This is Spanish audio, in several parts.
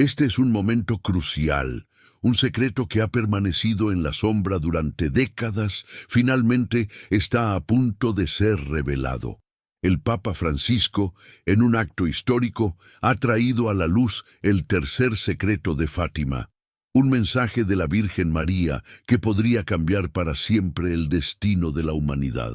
Este es un momento crucial, un secreto que ha permanecido en la sombra durante décadas, finalmente está a punto de ser revelado. El Papa Francisco, en un acto histórico, ha traído a la luz el tercer secreto de Fátima, un mensaje de la Virgen María que podría cambiar para siempre el destino de la humanidad.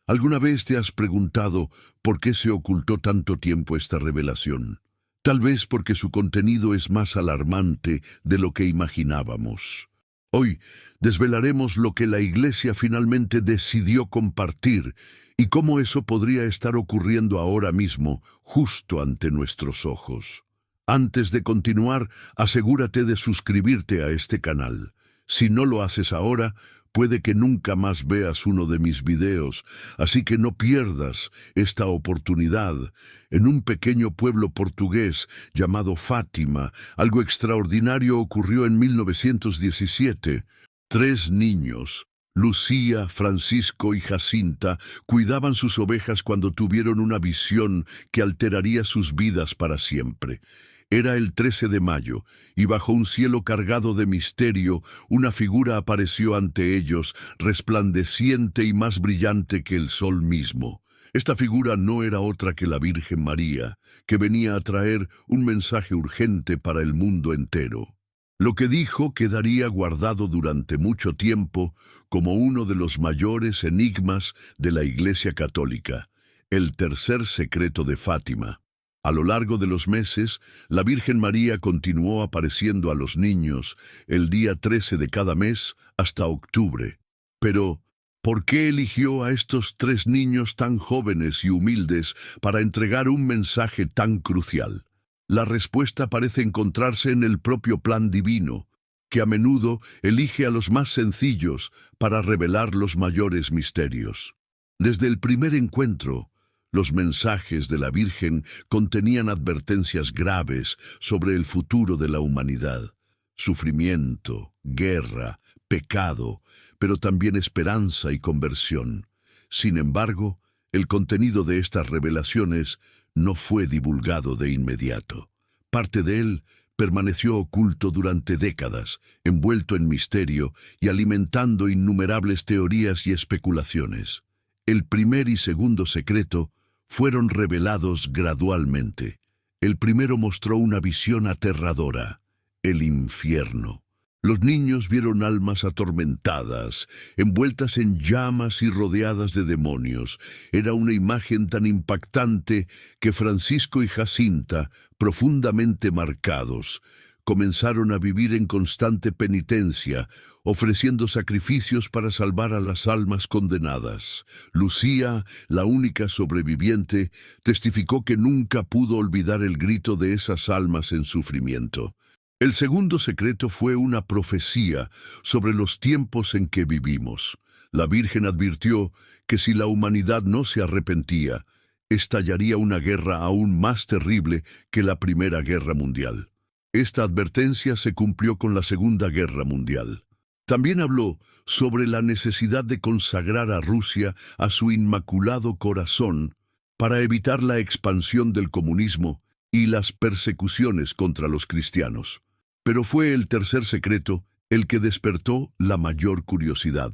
¿Alguna vez te has preguntado por qué se ocultó tanto tiempo esta revelación? Tal vez porque su contenido es más alarmante de lo que imaginábamos. Hoy desvelaremos lo que la Iglesia finalmente decidió compartir y cómo eso podría estar ocurriendo ahora mismo, justo ante nuestros ojos. Antes de continuar, asegúrate de suscribirte a este canal. Si no lo haces ahora, puede que nunca más veas uno de mis videos, así que no pierdas esta oportunidad. En un pequeño pueblo portugués llamado Fátima, algo extraordinario ocurrió en 1917. 3 niños, Lucía, Francisco y Jacinta, cuidaban sus ovejas cuando tuvieron una visión que alteraría sus vidas para siempre. Era el 13 de mayo, y bajo un cielo cargado de misterio, una figura apareció ante ellos, resplandeciente y más brillante que el sol mismo. Esta figura no era otra que la Virgen María, que venía a traer un mensaje urgente para el mundo entero. Lo que dijo quedaría guardado durante mucho tiempo como uno de los mayores enigmas de la Iglesia Católica, el tercer secreto de Fátima. A lo largo de los meses, la Virgen María continuó apareciendo a los niños el día 13 de cada mes hasta octubre. Pero, ¿por qué eligió a estos 3 niños tan jóvenes y humildes para entregar un mensaje tan crucial? La respuesta parece encontrarse en el propio plan divino, que a menudo elige a los más sencillos para revelar los mayores misterios. Desde el primer encuentro, los mensajes de la Virgen contenían advertencias graves sobre el futuro de la humanidad. Sufrimiento, guerra, pecado, pero también esperanza y conversión. Sin embargo, el contenido de estas revelaciones no fue divulgado de inmediato. Parte de él permaneció oculto durante décadas, envuelto en misterio y alimentando innumerables teorías y especulaciones. El primer y segundo secreto fueron revelados gradualmente. El primero mostró una visión aterradora, el infierno. Los niños vieron almas atormentadas, envueltas en llamas y rodeadas de demonios. Era una imagen tan impactante que Francisco y Jacinta, profundamente marcados, comenzaron a vivir en constante penitencia, ofreciendo sacrificios para salvar a las almas condenadas. Lucía, la única sobreviviente, testificó que nunca pudo olvidar el grito de esas almas en sufrimiento. El segundo secreto fue una profecía sobre los tiempos en que vivimos. La Virgen advirtió que si la humanidad no se arrepentía, estallaría una guerra aún más terrible que la Primera Guerra Mundial. Esta advertencia se cumplió con la Segunda Guerra Mundial. También habló sobre la necesidad de consagrar a Rusia a su Inmaculado Corazón para evitar la expansión del comunismo y las persecuciones contra los cristianos. Pero fue el tercer secreto el que despertó la mayor curiosidad.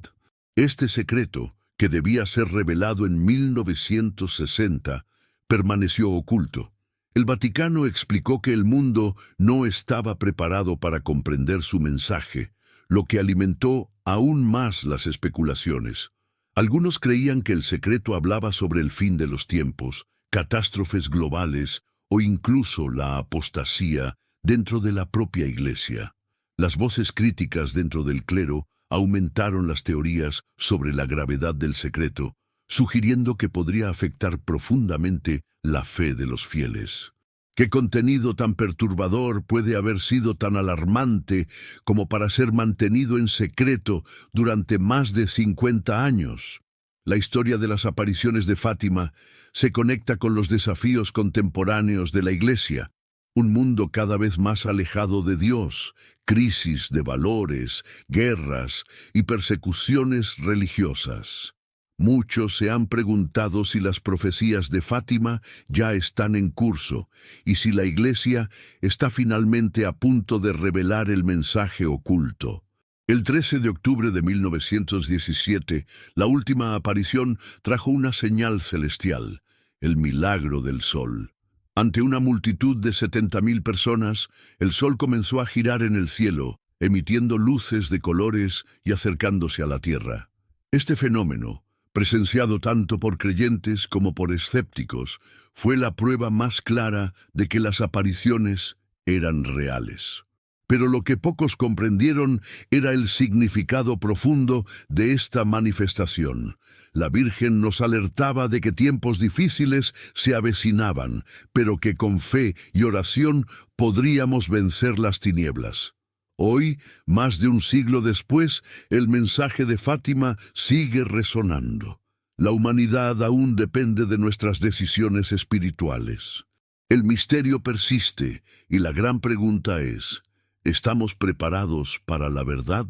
Este secreto, que debía ser revelado en 1960, permaneció oculto. El Vaticano explicó que el mundo no estaba preparado para comprender su mensaje, lo que alimentó aún más las especulaciones. Algunos creían que el secreto hablaba sobre el fin de los tiempos, catástrofes globales o incluso la apostasía dentro de la propia Iglesia. Las voces críticas dentro del clero aumentaron las teorías sobre la gravedad del secreto, sugiriendo que podría afectar profundamente la fe de los fieles. ¿Qué contenido tan perturbador puede haber sido tan alarmante como para ser mantenido en secreto durante más de 50 años? La historia de las apariciones de Fátima se conecta con los desafíos contemporáneos de la Iglesia. Un mundo cada vez más alejado de Dios, crisis de valores, guerras y persecuciones religiosas. Muchos se han preguntado si las profecías de Fátima ya están en curso y si la Iglesia está finalmente a punto de revelar el mensaje oculto. El 13 de octubre de 1917, la última aparición trajo una señal celestial, el milagro del sol. Ante una multitud de 70.000 personas, el sol comenzó a girar en el cielo, emitiendo luces de colores y acercándose a la tierra. Este fenómeno, presenciado tanto por creyentes como por escépticos, fue la prueba más clara de que las apariciones eran reales. Pero lo que pocos comprendieron era el significado profundo de esta manifestación. La Virgen nos alertaba de que tiempos difíciles se avecinaban, pero que con fe y oración podríamos vencer las tinieblas. Hoy, más de un siglo después, el mensaje de Fátima sigue resonando. La humanidad aún depende de nuestras decisiones espirituales. El misterio persiste y la gran pregunta es: ¿estamos preparados para la verdad?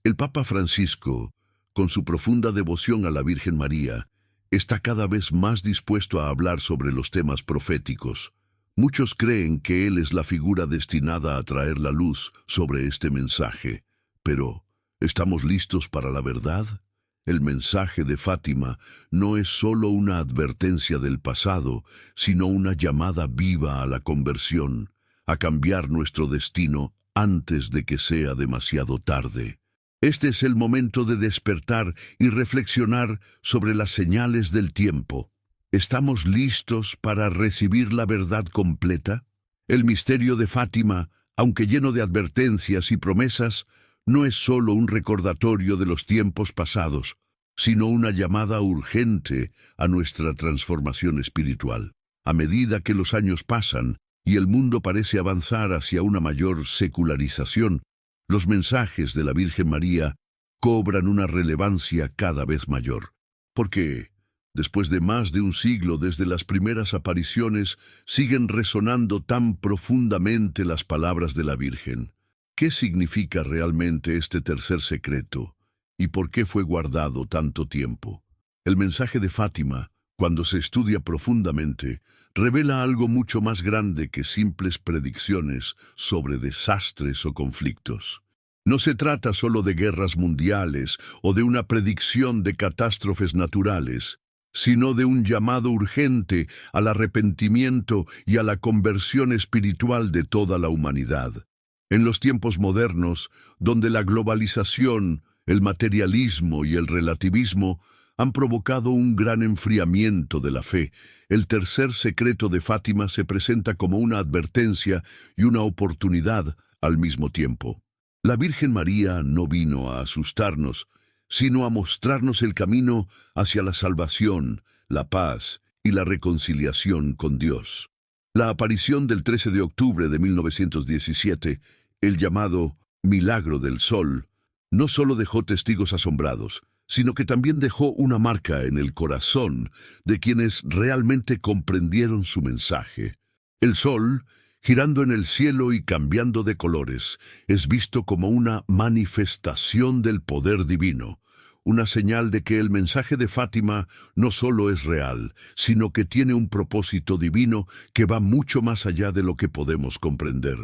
El Papa Francisco, con su profunda devoción a la Virgen María, está cada vez más dispuesto a hablar sobre los temas proféticos. Muchos creen que él es la figura destinada a traer la luz sobre este mensaje. Pero, ¿estamos listos para la verdad? El mensaje de Fátima no es solo una advertencia del pasado, sino una llamada viva a la conversión, a cambiar nuestro destino antes de que sea demasiado tarde. Este es el momento de despertar y reflexionar sobre las señales del tiempo. ¿Estamos listos para recibir la verdad completa? El misterio de Fátima, aunque lleno de advertencias y promesas, no es solo un recordatorio de los tiempos pasados, sino una llamada urgente a nuestra transformación espiritual. A medida que los años pasan y el mundo parece avanzar hacia una mayor secularización, los mensajes de la Virgen María cobran una relevancia cada vez mayor. Porque, después de más de un siglo desde las primeras apariciones, siguen resonando tan profundamente las palabras de la Virgen. ¿Qué significa realmente este tercer secreto? ¿Y por qué fue guardado tanto tiempo? El mensaje de Fátima, cuando se estudia profundamente, revela algo mucho más grande que simples predicciones sobre desastres o conflictos. No se trata solo de guerras mundiales o de una predicción de catástrofes naturales, sino de un llamado urgente al arrepentimiento y a la conversión espiritual de toda la humanidad. En los tiempos modernos, donde la globalización, el materialismo y el relativismo han provocado un gran enfriamiento de la fe, el tercer secreto de Fátima se presenta como una advertencia y una oportunidad al mismo tiempo. La Virgen María no vino a asustarnos, sino a mostrarnos el camino hacia la salvación, la paz y la reconciliación con Dios. La aparición del 13 de octubre de 1917, el llamado Milagro del Sol, no solo dejó testigos asombrados, sino que también dejó una marca en el corazón de quienes realmente comprendieron su mensaje. El sol, girando en el cielo y cambiando de colores, es visto como una manifestación del poder divino, una señal de que el mensaje de Fátima no solo es real, sino que tiene un propósito divino que va mucho más allá de lo que podemos comprender.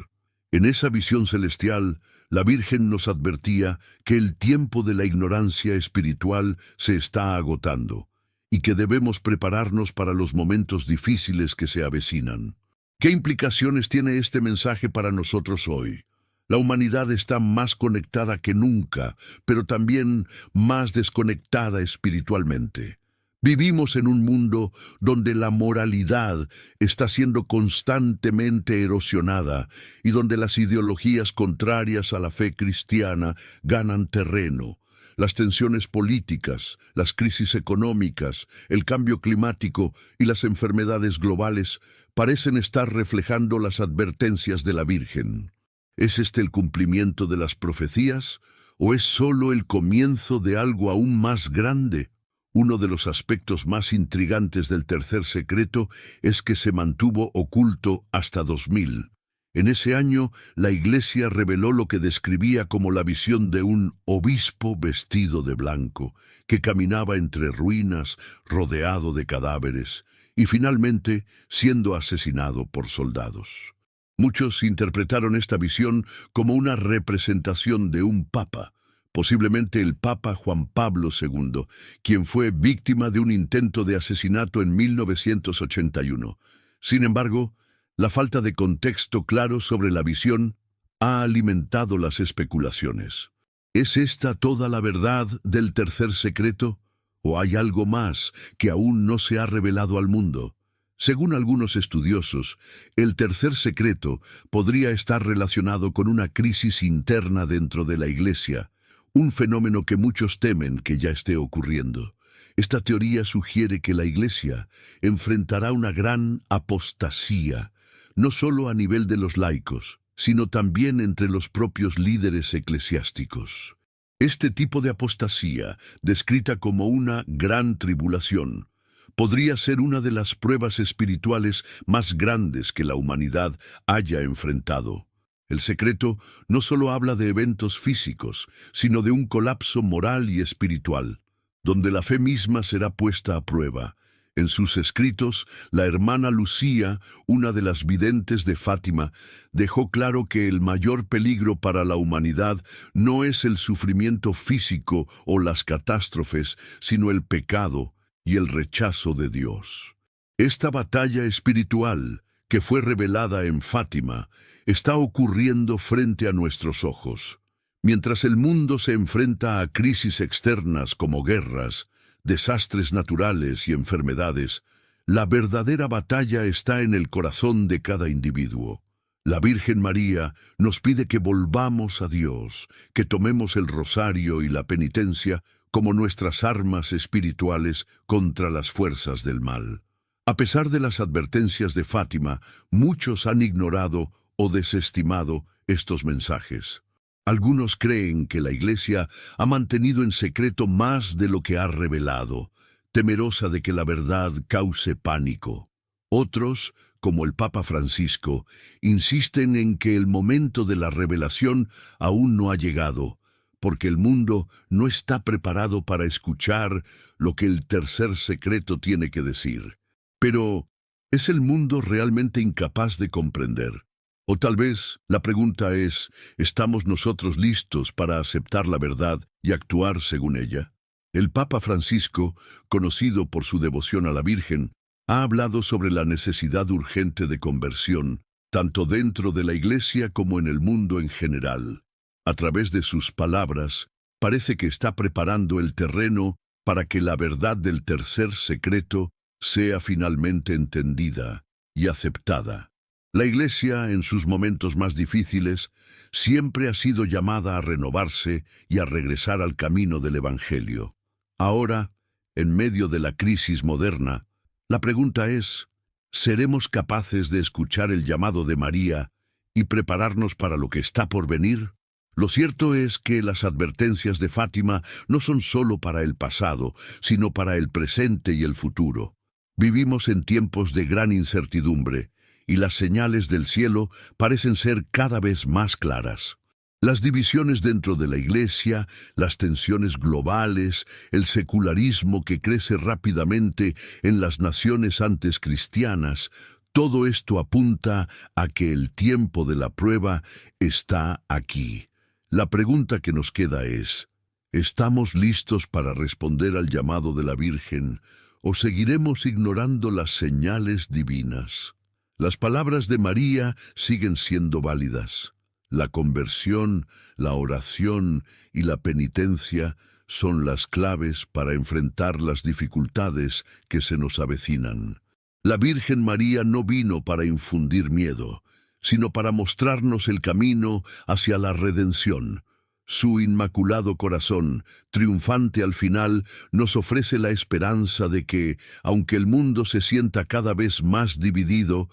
En esa visión celestial, la Virgen nos advertía que el tiempo de la ignorancia espiritual se está agotando y que debemos prepararnos para los momentos difíciles que se avecinan. ¿Qué implicaciones tiene este mensaje para nosotros hoy? La humanidad está más conectada que nunca, pero también más desconectada espiritualmente. Vivimos en un mundo donde la moralidad está siendo constantemente erosionada y donde las ideologías contrarias a la fe cristiana ganan terreno. Las tensiones políticas, las crisis económicas, el cambio climático y las enfermedades globales parecen estar reflejando las advertencias de la Virgen. ¿Es este el cumplimiento de las profecías o es solo el comienzo de algo aún más grande? Uno de los aspectos más intrigantes del tercer secreto es que se mantuvo oculto hasta 2000. En ese año, la Iglesia reveló lo que describía como la visión de un obispo vestido de blanco, que caminaba entre ruinas, rodeado de cadáveres, y finalmente siendo asesinado por soldados. Muchos interpretaron esta visión como una representación de un papa, posiblemente el Papa Juan Pablo II, quien fue víctima de un intento de asesinato en 1981. Sin embargo, la falta de contexto claro sobre la visión ha alimentado las especulaciones. ¿Es esta toda la verdad del tercer secreto? ¿O hay algo más que aún no se ha revelado al mundo? Según algunos estudiosos, el tercer secreto podría estar relacionado con una crisis interna dentro de la Iglesia, un fenómeno que muchos temen que ya esté ocurriendo. Esta teoría sugiere que la Iglesia enfrentará una gran apostasía, no solo a nivel de los laicos, sino también entre los propios líderes eclesiásticos. Este tipo de apostasía, descrita como una gran tribulación, podría ser una de las pruebas espirituales más grandes que la humanidad haya enfrentado. El secreto no solo habla de eventos físicos, sino de un colapso moral y espiritual, donde la fe misma será puesta a prueba. En sus escritos, la hermana Lucía, una de las videntes de Fátima, dejó claro que el mayor peligro para la humanidad no es el sufrimiento físico o las catástrofes, sino el pecado y el rechazo de Dios. Esta batalla espiritual, que fue revelada en Fátima, está ocurriendo frente a nuestros ojos. Mientras el mundo se enfrenta a crisis externas como guerras, desastres naturales y enfermedades, la verdadera batalla está en el corazón de cada individuo. La Virgen María nos pide que volvamos a Dios, que tomemos el rosario y la penitencia como nuestras armas espirituales contra las fuerzas del mal. A pesar de las advertencias de Fátima, muchos han ignorado o desestimado estos mensajes. Algunos creen que la Iglesia ha mantenido en secreto más de lo que ha revelado, temerosa de que la verdad cause pánico. Otros, como el Papa Francisco, insisten en que el momento de la revelación aún no ha llegado, porque el mundo no está preparado para escuchar lo que el tercer secreto tiene que decir. Pero, ¿es el mundo realmente incapaz de comprender? O tal vez la pregunta es, ¿estamos nosotros listos para aceptar la verdad y actuar según ella? El Papa Francisco, conocido por su devoción a la Virgen, ha hablado sobre la necesidad urgente de conversión, tanto dentro de la Iglesia como en el mundo en general. A través de sus palabras, parece que está preparando el terreno para que la verdad del tercer secreto sea finalmente entendida y aceptada. La Iglesia, en sus momentos más difíciles, siempre ha sido llamada a renovarse y a regresar al camino del Evangelio. Ahora, en medio de la crisis moderna, la pregunta es, ¿seremos capaces de escuchar el llamado de María y prepararnos para lo que está por venir? Lo cierto es que las advertencias de Fátima no son solo para el pasado, sino para el presente y el futuro. Vivimos en tiempos de gran incertidumbre, y las señales del cielo parecen ser cada vez más claras. Las divisiones dentro de la Iglesia, las tensiones globales, el secularismo que crece rápidamente en las naciones antes cristianas, todo esto apunta a que el tiempo de la prueba está aquí. La pregunta que nos queda es, ¿estamos listos para responder al llamado de la Virgen o seguiremos ignorando las señales divinas? Las palabras de María siguen siendo válidas. La conversión, la oración y la penitencia son las claves para enfrentar las dificultades que se nos avecinan. La Virgen María no vino para infundir miedo, sino para mostrarnos el camino hacia la redención. Su inmaculado corazón, triunfante al final, nos ofrece la esperanza de que, aunque el mundo se sienta cada vez más dividido,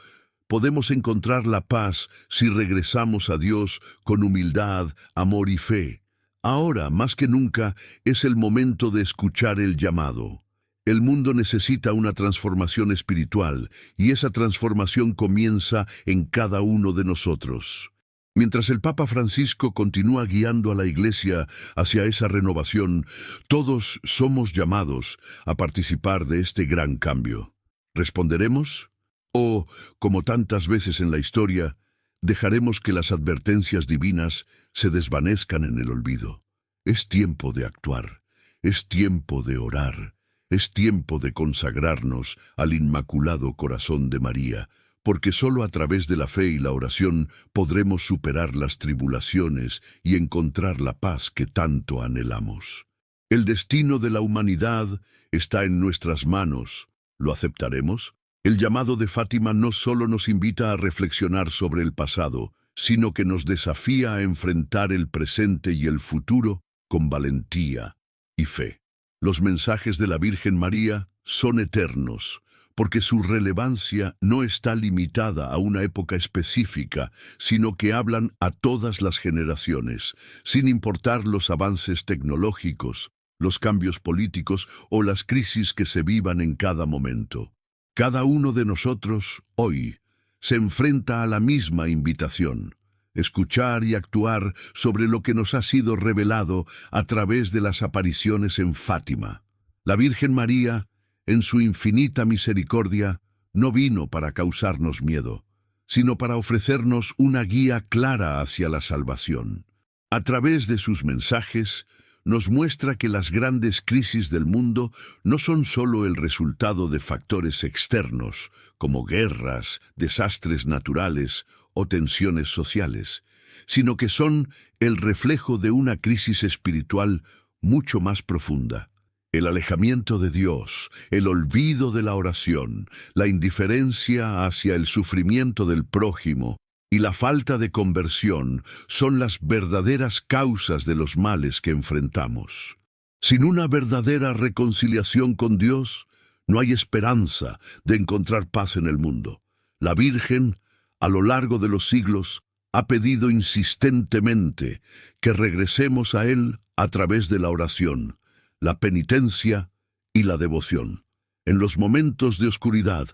podemos encontrar la paz si regresamos a Dios con humildad, amor y fe. Ahora, más que nunca, es el momento de escuchar el llamado. El mundo necesita una transformación espiritual, y esa transformación comienza en cada uno de nosotros. Mientras el Papa Francisco continúa guiando a la Iglesia hacia esa renovación, todos somos llamados a participar de este gran cambio. ¿Responderemos? ¿O, como tantas veces en la historia, dejaremos que las advertencias divinas se desvanezcan en el olvido? Es tiempo de actuar, es tiempo de orar, es tiempo de consagrarnos al Inmaculado Corazón de María, porque solo a través de la fe y la oración podremos superar las tribulaciones y encontrar la paz que tanto anhelamos. El destino de la humanidad está en nuestras manos. ¿Lo aceptaremos? El llamado de Fátima no solo nos invita a reflexionar sobre el pasado, sino que nos desafía a enfrentar el presente y el futuro con valentía y fe. Los mensajes de la Virgen María son eternos, porque su relevancia no está limitada a una época específica, sino que hablan a todas las generaciones, sin importar los avances tecnológicos, los cambios políticos o las crisis que se vivan en cada momento. Cada uno de nosotros, hoy, se enfrenta a la misma invitación: escuchar y actuar sobre lo que nos ha sido revelado a través de las apariciones en Fátima. La Virgen María, en su infinita misericordia, no vino para causarnos miedo, sino para ofrecernos una guía clara hacia la salvación. A través de sus mensajes, nos muestra que las grandes crisis del mundo no son solo el resultado de factores externos, como guerras, desastres naturales o tensiones sociales, sino que son el reflejo de una crisis espiritual mucho más profunda. El alejamiento de Dios, el olvido de la oración, la indiferencia hacia el sufrimiento del prójimo y la falta de conversión son las verdaderas causas de los males que enfrentamos. Sin una verdadera reconciliación con Dios, no hay esperanza de encontrar paz en el mundo. La Virgen, a lo largo de los siglos, ha pedido insistentemente que regresemos a Él a través de la oración, la penitencia y la devoción. En los momentos de oscuridad,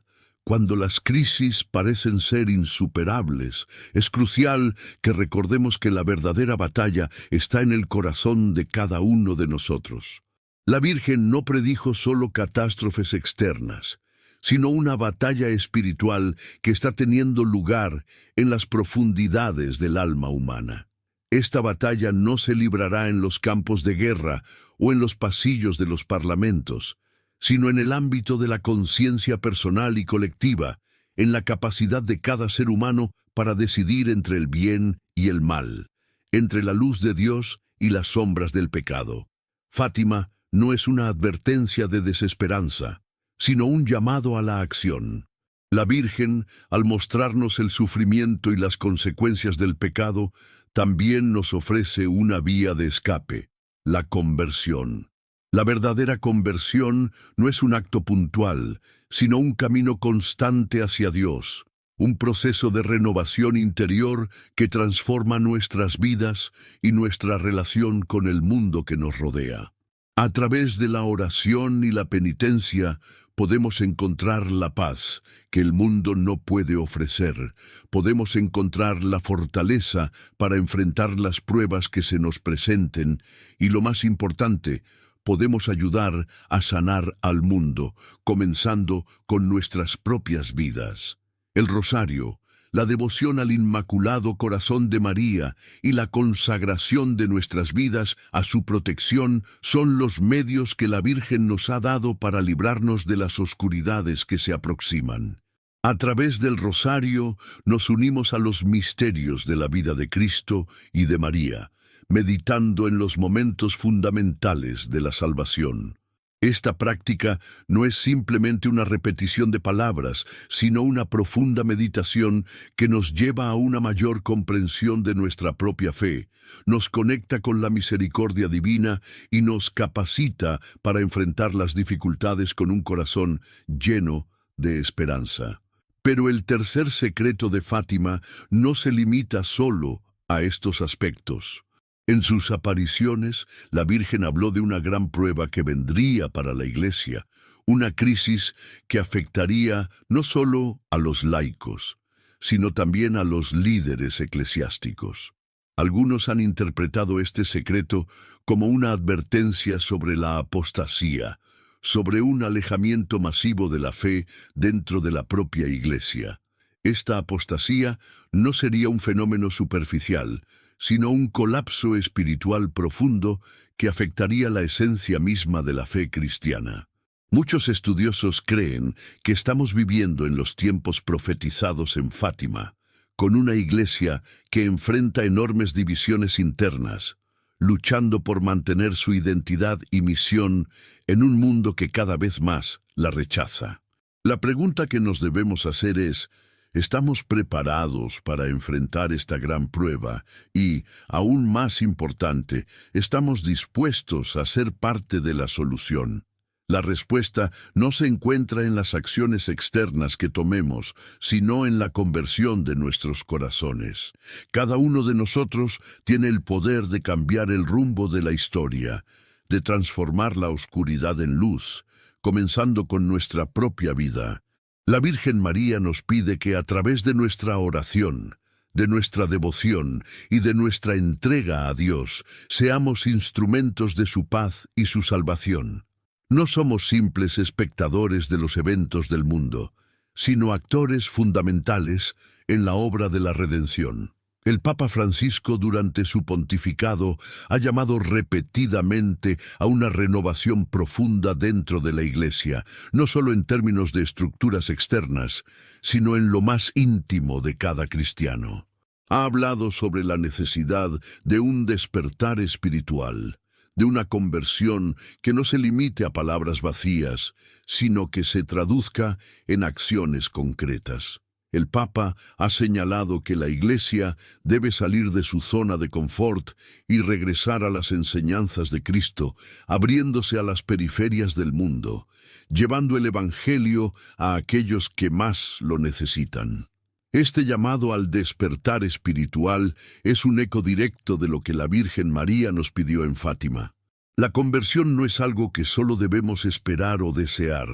cuando las crisis parecen ser insuperables, es crucial que recordemos que la verdadera batalla está en el corazón de cada uno de nosotros. La Virgen no predijo solo catástrofes externas, sino una batalla espiritual que está teniendo lugar en las profundidades del alma humana. Esta batalla no se librará en los campos de guerra o en los pasillos de los parlamentos, sino en el ámbito de la conciencia personal y colectiva, en la capacidad de cada ser humano para decidir entre el bien y el mal, entre la luz de Dios y las sombras del pecado. Fátima no es una advertencia de desesperanza, sino un llamado a la acción. La Virgen, al mostrarnos el sufrimiento y las consecuencias del pecado, también nos ofrece una vía de escape: la conversión. La verdadera conversión no es un acto puntual, sino un camino constante hacia Dios, un proceso de renovación interior que transforma nuestras vidas y nuestra relación con el mundo que nos rodea. A través de la oración y la penitencia podemos encontrar la paz que el mundo no puede ofrecer. Podemos encontrar la fortaleza para enfrentar las pruebas que se nos presenten y, lo más importante, podemos ayudar a sanar al mundo, comenzando con nuestras propias vidas. El rosario, la devoción al Inmaculado Corazón de María y la consagración de nuestras vidas a su protección son los medios que la Virgen nos ha dado para librarnos de las oscuridades que se aproximan. A través del rosario nos unimos a los misterios de la vida de Cristo y de María, meditando en los momentos fundamentales de la salvación. Esta práctica no es simplemente una repetición de palabras, sino una profunda meditación que nos lleva a una mayor comprensión de nuestra propia fe, nos conecta con la misericordia divina y nos capacita para enfrentar las dificultades con un corazón lleno de esperanza. Pero el tercer secreto de Fátima no se limita solo a estos aspectos. En sus apariciones, la Virgen habló de una gran prueba que vendría para la Iglesia, una crisis que afectaría no solo a los laicos, sino también a los líderes eclesiásticos. Algunos han interpretado este secreto como una advertencia sobre la apostasía, sobre un alejamiento masivo de la fe dentro de la propia Iglesia. Esta apostasía no sería un fenómeno superficial, sino un colapso espiritual profundo que afectaría la esencia misma de la fe cristiana. Muchos estudiosos creen que estamos viviendo en los tiempos profetizados en Fátima, con una iglesia que enfrenta enormes divisiones internas, luchando por mantener su identidad y misión en un mundo que cada vez más la rechaza. La pregunta que nos debemos hacer es: ¿estamos preparados para enfrentar esta gran prueba? Y, aún más importante, ¿estamos dispuestos a ser parte de la solución? La respuesta no se encuentra en las acciones externas que tomemos, sino en la conversión de nuestros corazones. Cada uno de nosotros tiene el poder de cambiar el rumbo de la historia, de transformar la oscuridad en luz, comenzando con nuestra propia vida. La Virgen María nos pide que a través de nuestra oración, de nuestra devoción y de nuestra entrega a Dios, seamos instrumentos de su paz y su salvación. No somos simples espectadores de los eventos del mundo, sino actores fundamentales en la obra de la redención. El Papa Francisco, durante su pontificado, ha llamado repetidamente a una renovación profunda dentro de la Iglesia, no solo en términos de estructuras externas, sino en lo más íntimo de cada cristiano. Ha hablado sobre la necesidad de un despertar espiritual, de una conversión que no se limite a palabras vacías, sino que se traduzca en acciones concretas. El Papa ha señalado que la Iglesia debe salir de su zona de confort y regresar a las enseñanzas de Cristo, abriéndose a las periferias del mundo, llevando el Evangelio a aquellos que más lo necesitan. Este llamado al despertar espiritual es un eco directo de lo que la Virgen María nos pidió en Fátima. La conversión no es algo que solo debemos esperar o desear,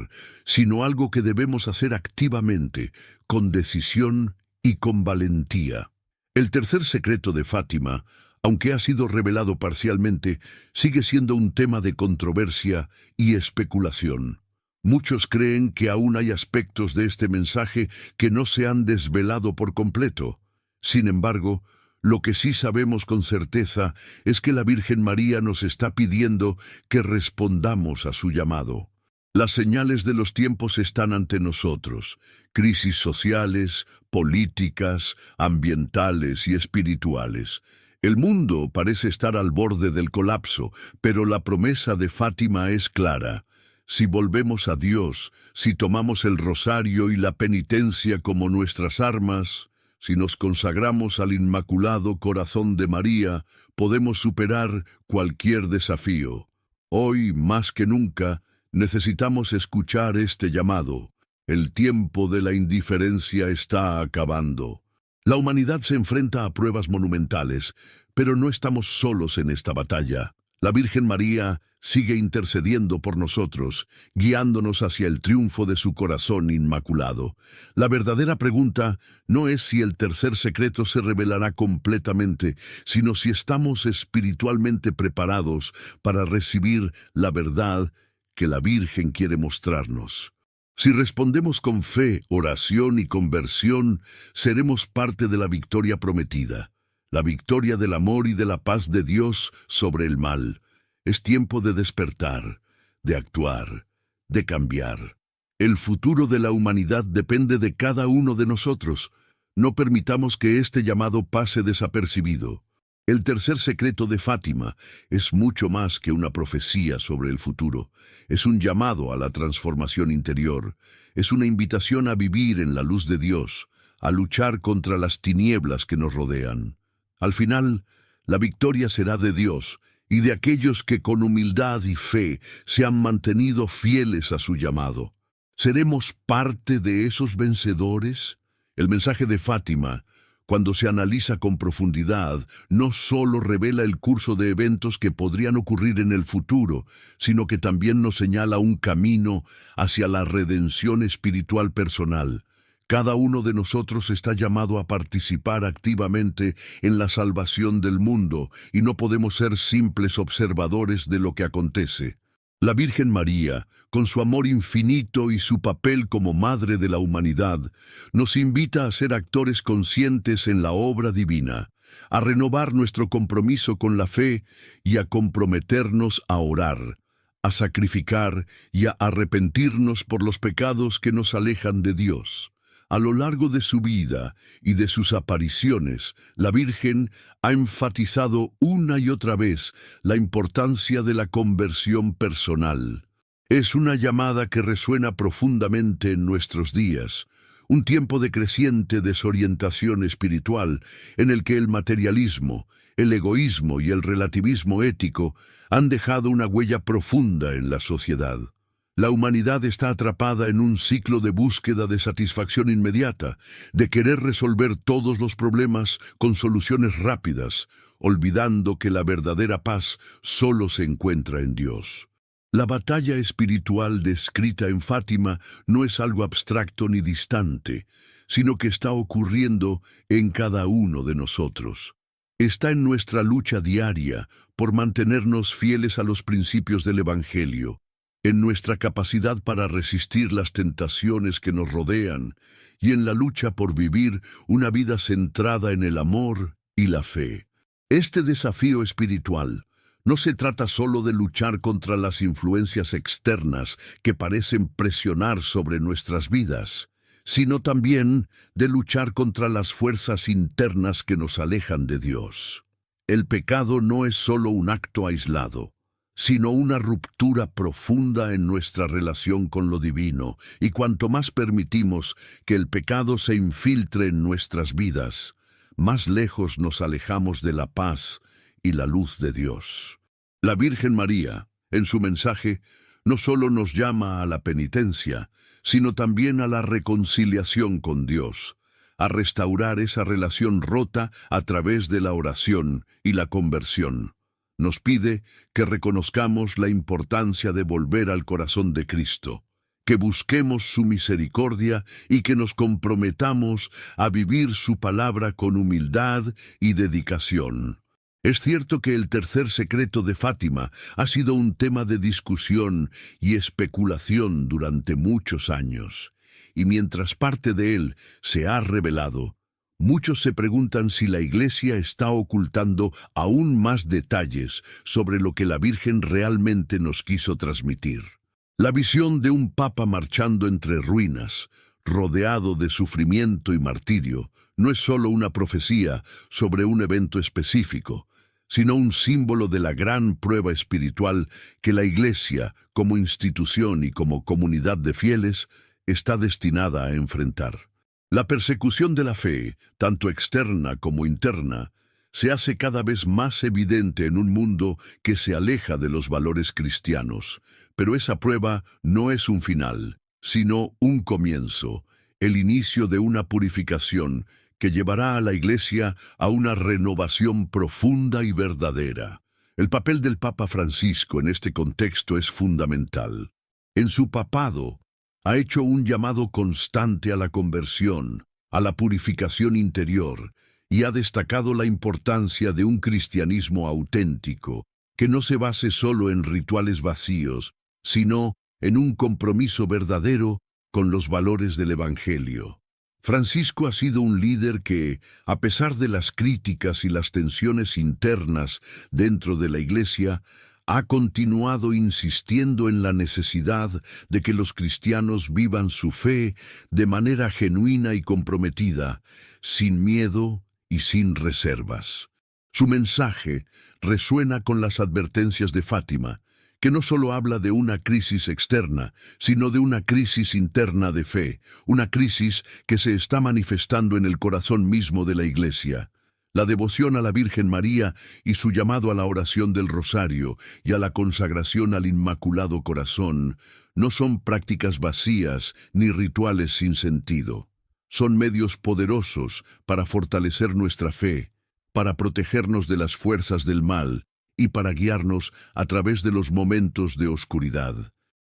sino algo que debemos hacer activamente, con decisión y con valentía. El tercer secreto de Fátima, aunque ha sido revelado parcialmente, sigue siendo un tema de controversia y especulación. Muchos creen que aún hay aspectos de este mensaje que no se han desvelado por completo. Sin embargo, lo que sí sabemos con certeza es que la Virgen María nos está pidiendo que respondamos a su llamado. Las señales de los tiempos están ante nosotros: crisis sociales, políticas, ambientales y espirituales. El mundo parece estar al borde del colapso, pero la promesa de Fátima es clara. Si volvemos a Dios, si tomamos el rosario y la penitencia como nuestras armas, si nos consagramos al Inmaculado Corazón de María, podemos superar cualquier desafío. Hoy, más que nunca, necesitamos escuchar este llamado. El tiempo de la indiferencia está acabando. La humanidad se enfrenta a pruebas monumentales, pero no estamos solos en esta batalla. La Virgen María sigue intercediendo por nosotros, guiándonos hacia el triunfo de su corazón inmaculado. La verdadera pregunta no es si el tercer secreto se revelará completamente, sino si estamos espiritualmente preparados para recibir la verdad que la Virgen quiere mostrarnos. Si respondemos con fe, oración y conversión, seremos parte de la victoria prometida, la victoria del amor y de la paz de Dios sobre el mal. Es tiempo de despertar, de actuar, de cambiar. El futuro de la humanidad depende de cada uno de nosotros. No permitamos que este llamado pase desapercibido. El tercer secreto de Fátima es mucho más que una profecía sobre el futuro. Es un llamado a la transformación interior. Es una invitación a vivir en la luz de Dios, a luchar contra las tinieblas que nos rodean. Al final, la victoria será de Dios y de aquellos que con humildad y fe se han mantenido fieles a su llamado. ¿Seremos parte de esos vencedores? El mensaje de Fátima, cuando se analiza con profundidad, no solo revela el curso de eventos que podrían ocurrir en el futuro, sino que también nos señala un camino hacia la redención espiritual personal. Cada uno de nosotros está llamado a participar activamente en la salvación del mundo y no podemos ser simples observadores de lo que acontece. La Virgen María, con su amor infinito y su papel como Madre de la humanidad, nos invita a ser actores conscientes en la obra divina, a renovar nuestro compromiso con la fe y a comprometernos a orar, a sacrificar y a arrepentirnos por los pecados que nos alejan de Dios. A lo largo de su vida y de sus apariciones, la Virgen ha enfatizado una y otra vez la importancia de la conversión personal. Es una llamada que resuena profundamente en nuestros días, un tiempo de creciente desorientación espiritual en el que el materialismo, el egoísmo y el relativismo ético han dejado una huella profunda en la sociedad. La humanidad está atrapada en un ciclo de búsqueda de satisfacción inmediata, de querer resolver todos los problemas con soluciones rápidas, olvidando que la verdadera paz solo se encuentra en Dios. La batalla espiritual descrita en Fátima no es algo abstracto ni distante, sino que está ocurriendo en cada uno de nosotros. Está en nuestra lucha diaria por mantenernos fieles a los principios del Evangelio, en nuestra capacidad para resistir las tentaciones que nos rodean y en la lucha por vivir una vida centrada en el amor y la fe. Este desafío espiritual no se trata solo de luchar contra las influencias externas que parecen presionar sobre nuestras vidas, sino también de luchar contra las fuerzas internas que nos alejan de Dios. El pecado no es solo un acto aislado, sino una ruptura profunda en nuestra relación con lo divino, y cuanto más permitimos que el pecado se infiltre en nuestras vidas, más lejos nos alejamos de la paz y la luz de Dios. La Virgen María, en su mensaje, no solo nos llama a la penitencia, sino también a la reconciliación con Dios, a restaurar esa relación rota a través de la oración y la conversión. Nos pide que reconozcamos la importancia de volver al corazón de Cristo, que busquemos su misericordia y que nos comprometamos a vivir su palabra con humildad y dedicación. Es cierto que el tercer secreto de Fátima ha sido un tema de discusión y especulación durante muchos años, y mientras parte de él se ha revelado, muchos se preguntan si la Iglesia está ocultando aún más detalles sobre lo que la Virgen realmente nos quiso transmitir. La visión de un papa marchando entre ruinas, rodeado de sufrimiento y martirio, no es solo una profecía sobre un evento específico, sino un símbolo de la gran prueba espiritual que la Iglesia, como institución y como comunidad de fieles, está destinada a enfrentar. La persecución de la fe, tanto externa como interna, se hace cada vez más evidente en un mundo que se aleja de los valores cristianos. Pero esa prueba no es un final, sino un comienzo, el inicio de una purificación que llevará a la Iglesia a una renovación profunda y verdadera. El papel del Papa Francisco en este contexto es fundamental. En su papado, ha hecho un llamado constante a la conversión, a la purificación interior, y ha destacado la importancia de un cristianismo auténtico, que no se base solo en rituales vacíos, sino en un compromiso verdadero con los valores del Evangelio. Francisco ha sido un líder que, a pesar de las críticas y las tensiones internas dentro de la Iglesia, ha continuado insistiendo en la necesidad de que los cristianos vivan su fe de manera genuina y comprometida, sin miedo y sin reservas. Su mensaje resuena con las advertencias de Fátima, que no solo habla de una crisis externa, sino de una crisis interna de fe, una crisis que se está manifestando en el corazón mismo de la Iglesia. La devoción a la Virgen María y su llamado a la oración del Rosario y a la consagración al Inmaculado Corazón no son prácticas vacías ni rituales sin sentido. Son medios poderosos para fortalecer nuestra fe, para protegernos de las fuerzas del mal y para guiarnos a través de los momentos de oscuridad.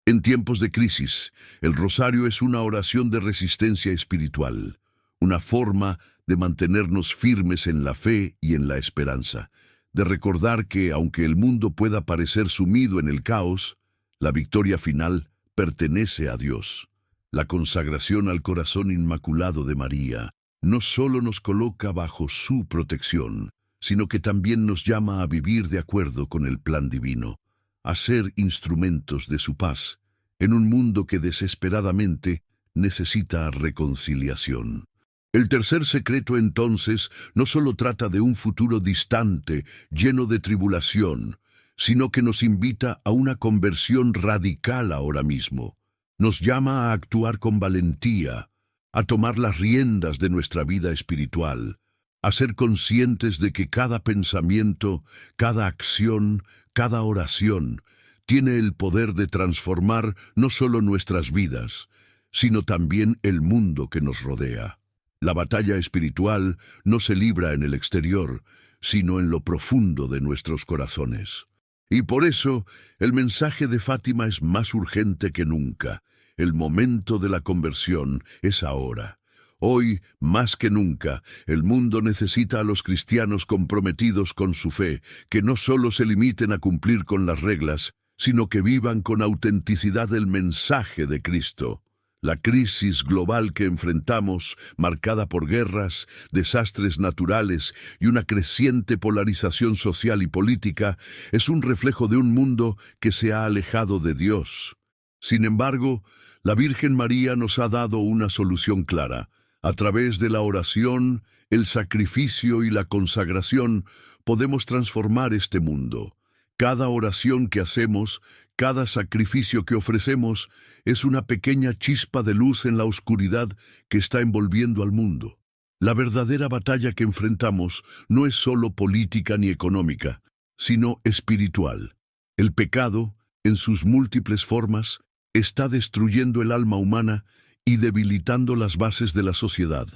En tiempos de crisis, el rosario es una oración de resistencia espiritual, una forma de mantenernos firmes en la fe y en la esperanza, de recordar que, aunque el mundo pueda parecer sumido en el caos, la victoria final pertenece a Dios. La consagración al corazón inmaculado de María no solo nos coloca bajo su protección, sino que también nos llama a vivir de acuerdo con el plan divino, a ser instrumentos de su paz, en un mundo que desesperadamente necesita reconciliación. El tercer secreto, entonces, no solo trata de un futuro distante, lleno de tribulación, sino que nos invita a una conversión radical ahora mismo. Nos llama a actuar con valentía, a tomar las riendas de nuestra vida espiritual, a ser conscientes de que cada pensamiento, cada acción, cada oración, tiene el poder de transformar no solo nuestras vidas, sino también el mundo que nos rodea. La batalla espiritual no se libra en el exterior, sino en lo profundo de nuestros corazones. Y por eso, el mensaje de Fátima es más urgente que nunca. El momento de la conversión es ahora. Hoy, más que nunca, el mundo necesita a los cristianos comprometidos con su fe, que no solo se limiten a cumplir con las reglas, sino que vivan con autenticidad el mensaje de Cristo. La crisis global que enfrentamos, marcada por guerras, desastres naturales y una creciente polarización social y política, es un reflejo de un mundo que se ha alejado de Dios. Sin embargo, la Virgen María nos ha dado una solución clara. A través de la oración, el sacrificio y la consagración, podemos transformar este mundo. Cada oración que hacemos, cada sacrificio que ofrecemos, es una pequeña chispa de luz en la oscuridad que está envolviendo al mundo. La verdadera batalla que enfrentamos no es solo política ni económica, sino espiritual. El pecado, en sus múltiples formas, está destruyendo el alma humana y debilitando las bases de la sociedad.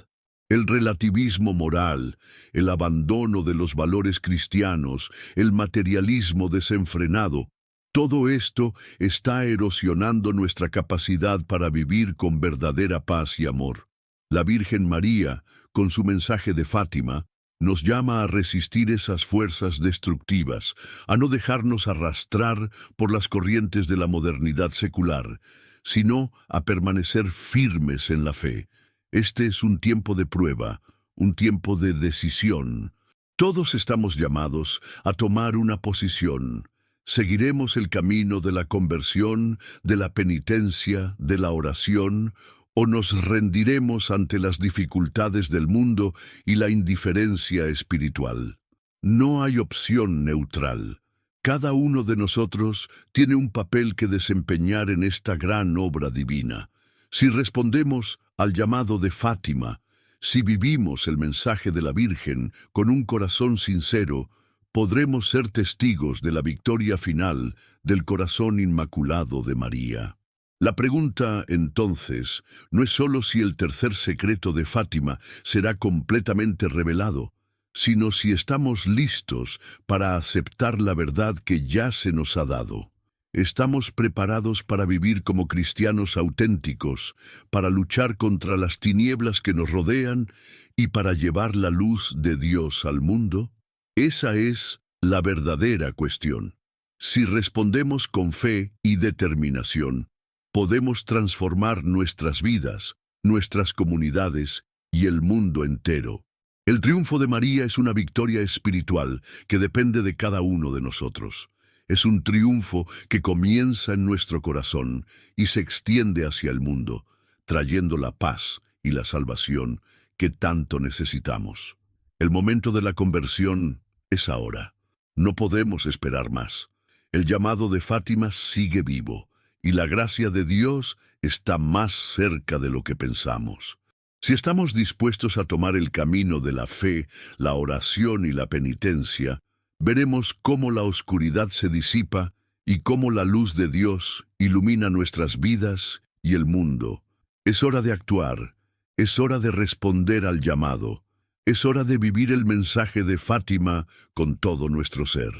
El relativismo moral, el abandono de los valores cristianos, el materialismo desenfrenado, todo esto está erosionando nuestra capacidad para vivir con verdadera paz y amor. La Virgen María, con su mensaje de Fátima, nos llama a resistir esas fuerzas destructivas, a no dejarnos arrastrar por las corrientes de la modernidad secular, sino a permanecer firmes en la fe. Este es un tiempo de prueba, un tiempo de decisión. Todos estamos llamados a tomar una posición. ¿Seguiremos el camino de la conversión, de la penitencia, de la oración, o nos rendiremos ante las dificultades del mundo y la indiferencia espiritual? No hay opción neutral. Cada uno de nosotros tiene un papel que desempeñar en esta gran obra divina. Si respondemos al llamado de Fátima, si vivimos el mensaje de la Virgen con un corazón sincero, podremos ser testigos de la victoria final del corazón inmaculado de María. La pregunta, entonces, no es solo si el tercer secreto de Fátima será completamente revelado, sino si estamos listos para aceptar la verdad que ya se nos ha dado. ¿Estamos preparados para vivir como cristianos auténticos, para luchar contra las tinieblas que nos rodean y para llevar la luz de Dios al mundo? Esa es la verdadera cuestión. Si respondemos con fe y determinación, podemos transformar nuestras vidas, nuestras comunidades y el mundo entero. El triunfo de María es una victoria espiritual que depende de cada uno de nosotros. Es un triunfo que comienza en nuestro corazón y se extiende hacia el mundo, trayendo la paz y la salvación que tanto necesitamos. El momento de la conversión es ahora. No podemos esperar más. El llamado de Fátima sigue vivo y la gracia de Dios está más cerca de lo que pensamos. Si estamos dispuestos a tomar el camino de la fe, la oración y la penitencia, veremos cómo la oscuridad se disipa y cómo la luz de Dios ilumina nuestras vidas y el mundo. Es hora de actuar, Es hora de responder al llamado. Es hora de vivir el mensaje de Fátima con todo nuestro ser.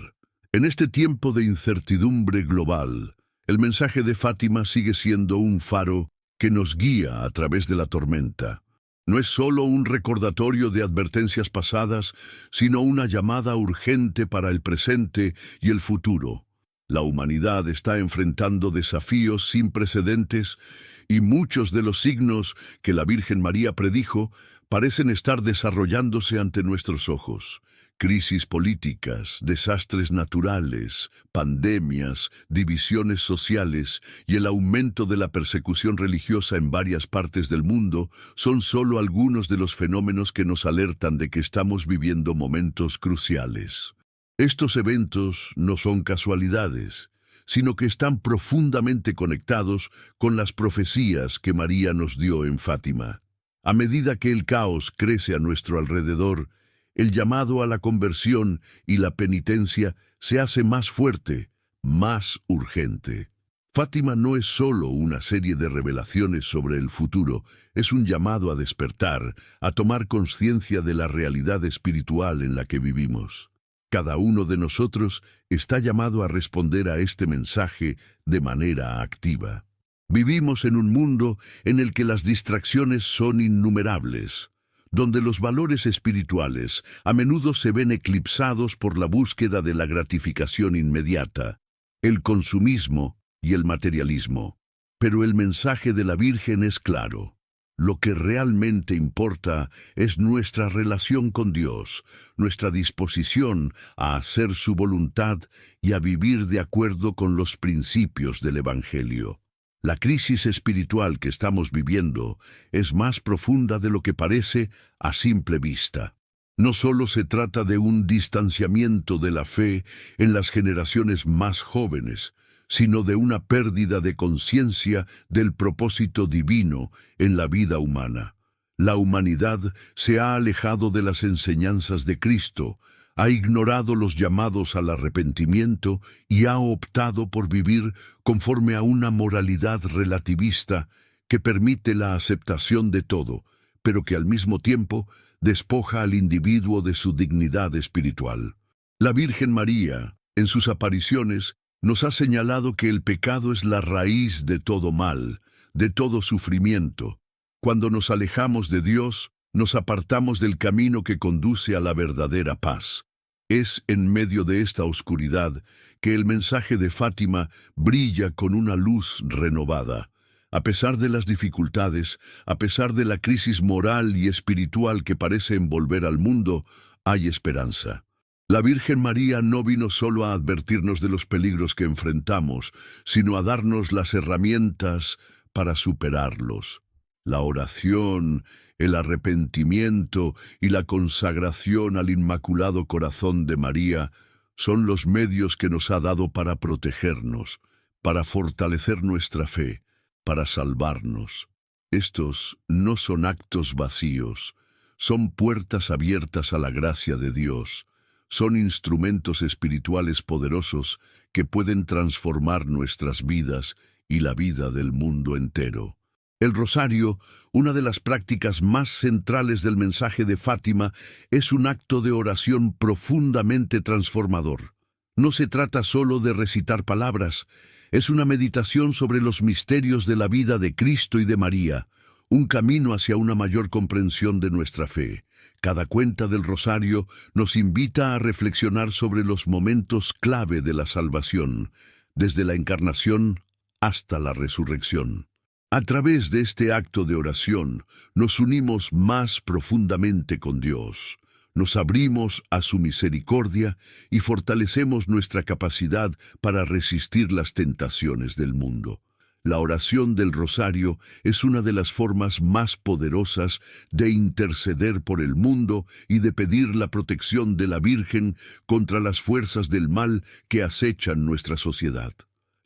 En este tiempo de incertidumbre global, el mensaje de Fátima sigue siendo un faro que nos guía a través de la tormenta. No es solo un recordatorio de advertencias pasadas, sino una llamada urgente para el presente y el futuro. La humanidad está enfrentando desafíos sin precedentes y muchos de los signos que la Virgen María predijo parecen estar desarrollándose ante nuestros ojos. Crisis políticas, desastres naturales, pandemias, divisiones sociales y el aumento de la persecución religiosa en varias partes del mundo son solo algunos de los fenómenos que nos alertan de que estamos viviendo momentos cruciales. Estos eventos no son casualidades, sino que están profundamente conectados con las profecías que María nos dio en Fátima. A medida que el caos crece a nuestro alrededor, el llamado a la conversión y la penitencia se hace más fuerte, más urgente. Fátima no es solo una serie de revelaciones sobre el futuro, es un llamado a despertar, a tomar conciencia de la realidad espiritual en la que vivimos. Cada uno de nosotros está llamado a responder a este mensaje de manera activa. Vivimos en un mundo en el que las distracciones son innumerables, donde los valores espirituales a menudo se ven eclipsados por la búsqueda de la gratificación inmediata, el consumismo y el materialismo. Pero el mensaje de la Virgen es claro. Lo que realmente importa es nuestra relación con Dios, nuestra disposición a hacer su voluntad y a vivir de acuerdo con los principios del Evangelio. La crisis espiritual que estamos viviendo es más profunda de lo que parece a simple vista. No solo se trata de un distanciamiento de la fe en las generaciones más jóvenes, sino de una pérdida de conciencia del propósito divino en la vida humana. La humanidad se ha alejado de las enseñanzas de Cristo, ha ignorado los llamados al arrepentimiento y ha optado por vivir conforme a una moralidad relativista que permite la aceptación de todo, pero que al mismo tiempo despoja al individuo de su dignidad espiritual. La Virgen María, en sus apariciones, nos ha señalado que el pecado es la raíz de todo mal, de todo sufrimiento. Cuando nos alejamos de Dios, nos apartamos del camino que conduce a la verdadera paz. Es en medio de esta oscuridad que el mensaje de Fátima brilla con una luz renovada. A pesar de las dificultades, a pesar de la crisis moral y espiritual que parece envolver al mundo, hay esperanza. La Virgen María no vino solo a advertirnos de los peligros que enfrentamos, sino a darnos las herramientas para superarlos. La oración, el arrepentimiento y la consagración al Inmaculado Corazón de María son los medios que nos ha dado para protegernos, para fortalecer nuestra fe, para salvarnos. Estos no son actos vacíos, son puertas abiertas a la gracia de Dios, son instrumentos espirituales poderosos que pueden transformar nuestras vidas y la vida del mundo entero. El rosario, una de las prácticas más centrales del mensaje de Fátima, es un acto de oración profundamente transformador. No se trata solo de recitar palabras, es una meditación sobre los misterios de la vida de Cristo y de María, un camino hacia una mayor comprensión de nuestra fe. Cada cuenta del rosario nos invita a reflexionar sobre los momentos clave de la salvación, desde la encarnación hasta la resurrección. A través de este acto de oración, nos unimos más profundamente con Dios, nos abrimos a su misericordia y fortalecemos nuestra capacidad para resistir las tentaciones del mundo. La oración del rosario es una de las formas más poderosas de interceder por el mundo y de pedir la protección de la Virgen contra las fuerzas del mal que acechan nuestra sociedad.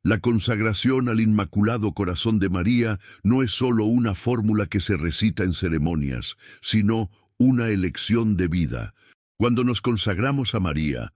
La consagración al Inmaculado Corazón de María no es solo una fórmula que se recita en ceremonias, sino una elección de vida. Cuando nos consagramos a María,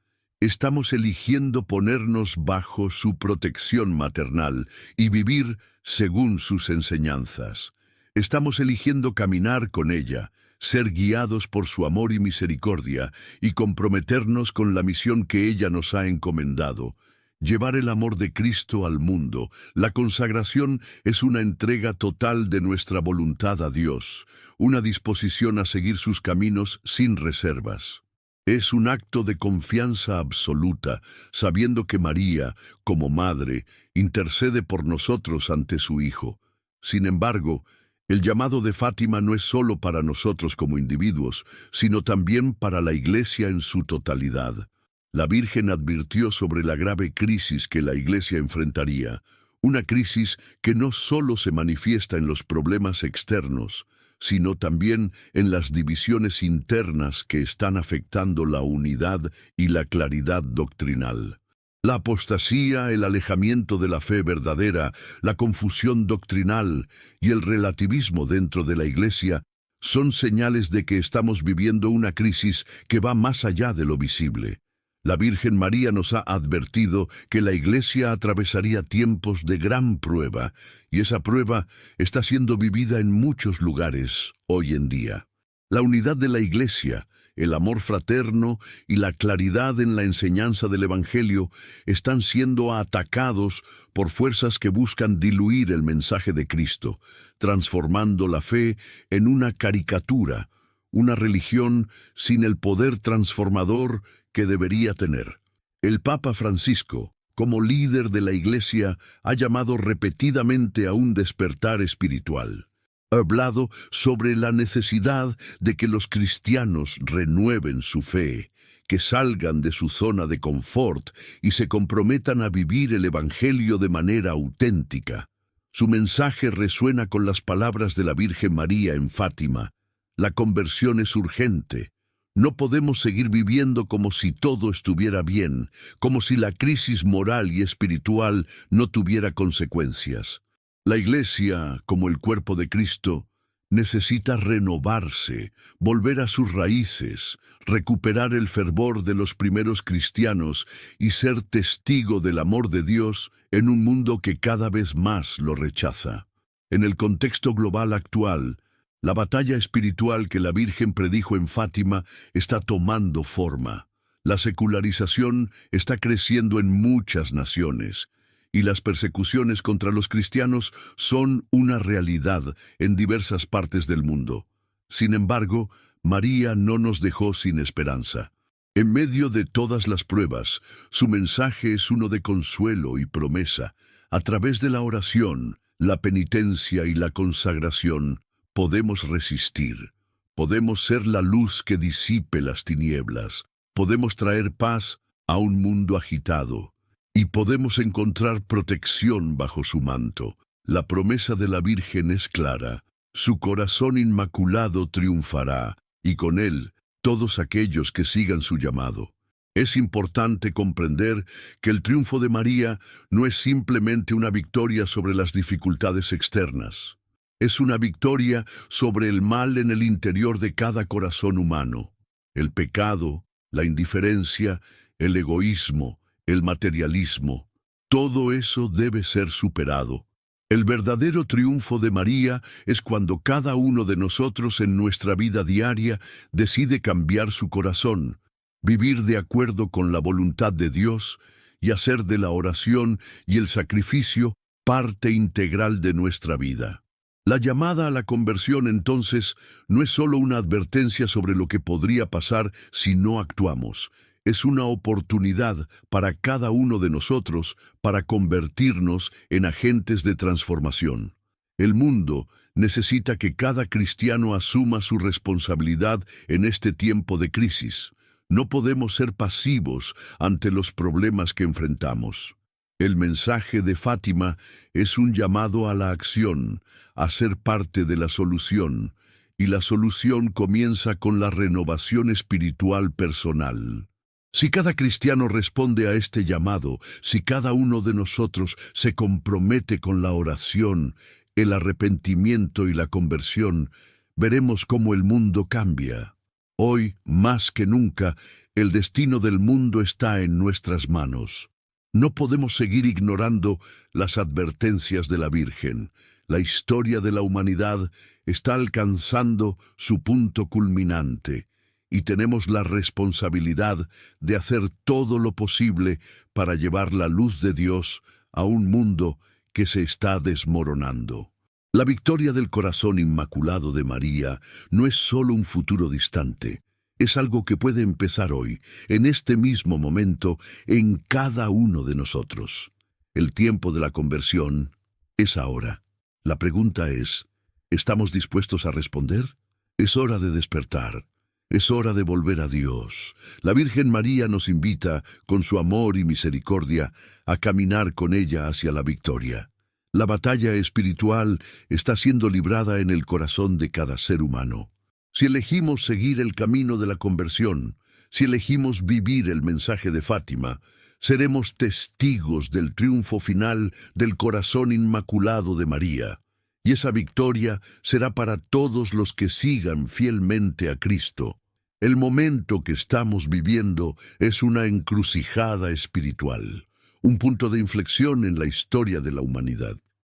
estamos eligiendo ponernos bajo su protección maternal y vivir según sus enseñanzas. Estamos eligiendo caminar con ella, ser guiados por su amor y misericordia, y comprometernos con la misión que ella nos ha encomendado: llevar el amor de Cristo al mundo. La consagración es una entrega total de nuestra voluntad a Dios, una disposición a seguir sus caminos sin reservas. Es un acto de confianza absoluta, sabiendo que María, como madre, intercede por nosotros ante su Hijo. Sin embargo, el llamado de Fátima no es solo para nosotros como individuos, sino también para la Iglesia en su totalidad. La Virgen advirtió sobre la grave crisis que la Iglesia enfrentaría, una crisis que no solo se manifiesta en los problemas externos, sino también en las divisiones internas que están afectando la unidad y la claridad doctrinal. La apostasía, el alejamiento de la fe verdadera, la confusión doctrinal y el relativismo dentro de la Iglesia son señales de que estamos viviendo una crisis que va más allá de lo visible. La Virgen María nos ha advertido que la Iglesia atravesaría tiempos de gran prueba, y esa prueba está siendo vivida en muchos lugares hoy en día. La unidad de la Iglesia, el amor fraterno y la claridad en la enseñanza del Evangelio están siendo atacados por fuerzas que buscan diluir el mensaje de Cristo, transformando la fe en una caricatura, una religión sin el poder transformador que debería tener. El Papa Francisco, como líder de la Iglesia, ha llamado repetidamente a un despertar espiritual. Ha hablado sobre la necesidad de que los cristianos renueven su fe, que salgan de su zona de confort y se comprometan a vivir el Evangelio de manera auténtica. Su mensaje resuena con las palabras de la Virgen María en Fátima: la conversión es urgente. No podemos seguir viviendo como si todo estuviera bien, como si la crisis moral y espiritual no tuviera consecuencias. La Iglesia, como el cuerpo de Cristo, necesita renovarse, volver a sus raíces, recuperar el fervor de los primeros cristianos y ser testigo del amor de Dios en un mundo que cada vez más lo rechaza. En el contexto global actual, la batalla espiritual que la Virgen predijo en Fátima está tomando forma. La secularización está creciendo en muchas naciones, y las persecuciones contra los cristianos son una realidad en diversas partes del mundo. Sin embargo, María no nos dejó sin esperanza. En medio de todas las pruebas, su mensaje es uno de consuelo y promesa. A través de la oración, la penitencia y la consagración, podemos resistir. Podemos ser la luz que disipe las tinieblas. Podemos traer paz a un mundo agitado. Y podemos encontrar protección bajo su manto. La promesa de la Virgen es clara: su corazón inmaculado triunfará, y con él todos aquellos que sigan su llamado. Es importante comprender que el triunfo de María no es simplemente una victoria sobre las dificultades externas. Es una victoria sobre el mal en el interior de cada corazón humano. El pecado, la indiferencia, el egoísmo, el materialismo, todo eso debe ser superado. El verdadero triunfo de María es cuando cada uno de nosotros en nuestra vida diaria decide cambiar su corazón, vivir de acuerdo con la voluntad de Dios y hacer de la oración y el sacrificio parte integral de nuestra vida. La llamada a la conversión, entonces, no es solo una advertencia sobre lo que podría pasar si no actuamos. Es una oportunidad para cada uno de nosotros para convertirnos en agentes de transformación. El mundo necesita que cada cristiano asuma su responsabilidad en este tiempo de crisis. No podemos ser pasivos ante los problemas que enfrentamos. El mensaje de Fátima es un llamado a la acción, a ser parte de la solución, y la solución comienza con la renovación espiritual personal. Si cada cristiano responde a este llamado, si cada uno de nosotros se compromete con la oración, el arrepentimiento y la conversión, veremos cómo el mundo cambia. Hoy, más que nunca, el destino del mundo está en nuestras manos. No podemos seguir ignorando las advertencias de la Virgen. La historia de la humanidad está alcanzando su punto culminante y tenemos la responsabilidad de hacer todo lo posible para llevar la luz de Dios a un mundo que se está desmoronando. La victoria del corazón inmaculado de María no es solo un futuro distante, es algo que puede empezar hoy, en este mismo momento, en cada uno de nosotros. El tiempo de la conversión es ahora. La pregunta es, ¿estamos dispuestos a responder? Es hora de despertar. Es hora de volver a Dios. La Virgen María nos invita, con su amor y misericordia, a caminar con ella hacia la victoria. La batalla espiritual está siendo librada en el corazón de cada ser humano. Si elegimos seguir el camino de la conversión, si elegimos vivir el mensaje de Fátima, seremos testigos del triunfo final del corazón inmaculado de María. Y esa victoria será para todos los que sigan fielmente a Cristo. El momento que estamos viviendo es una encrucijada espiritual, un punto de inflexión en la historia de la humanidad.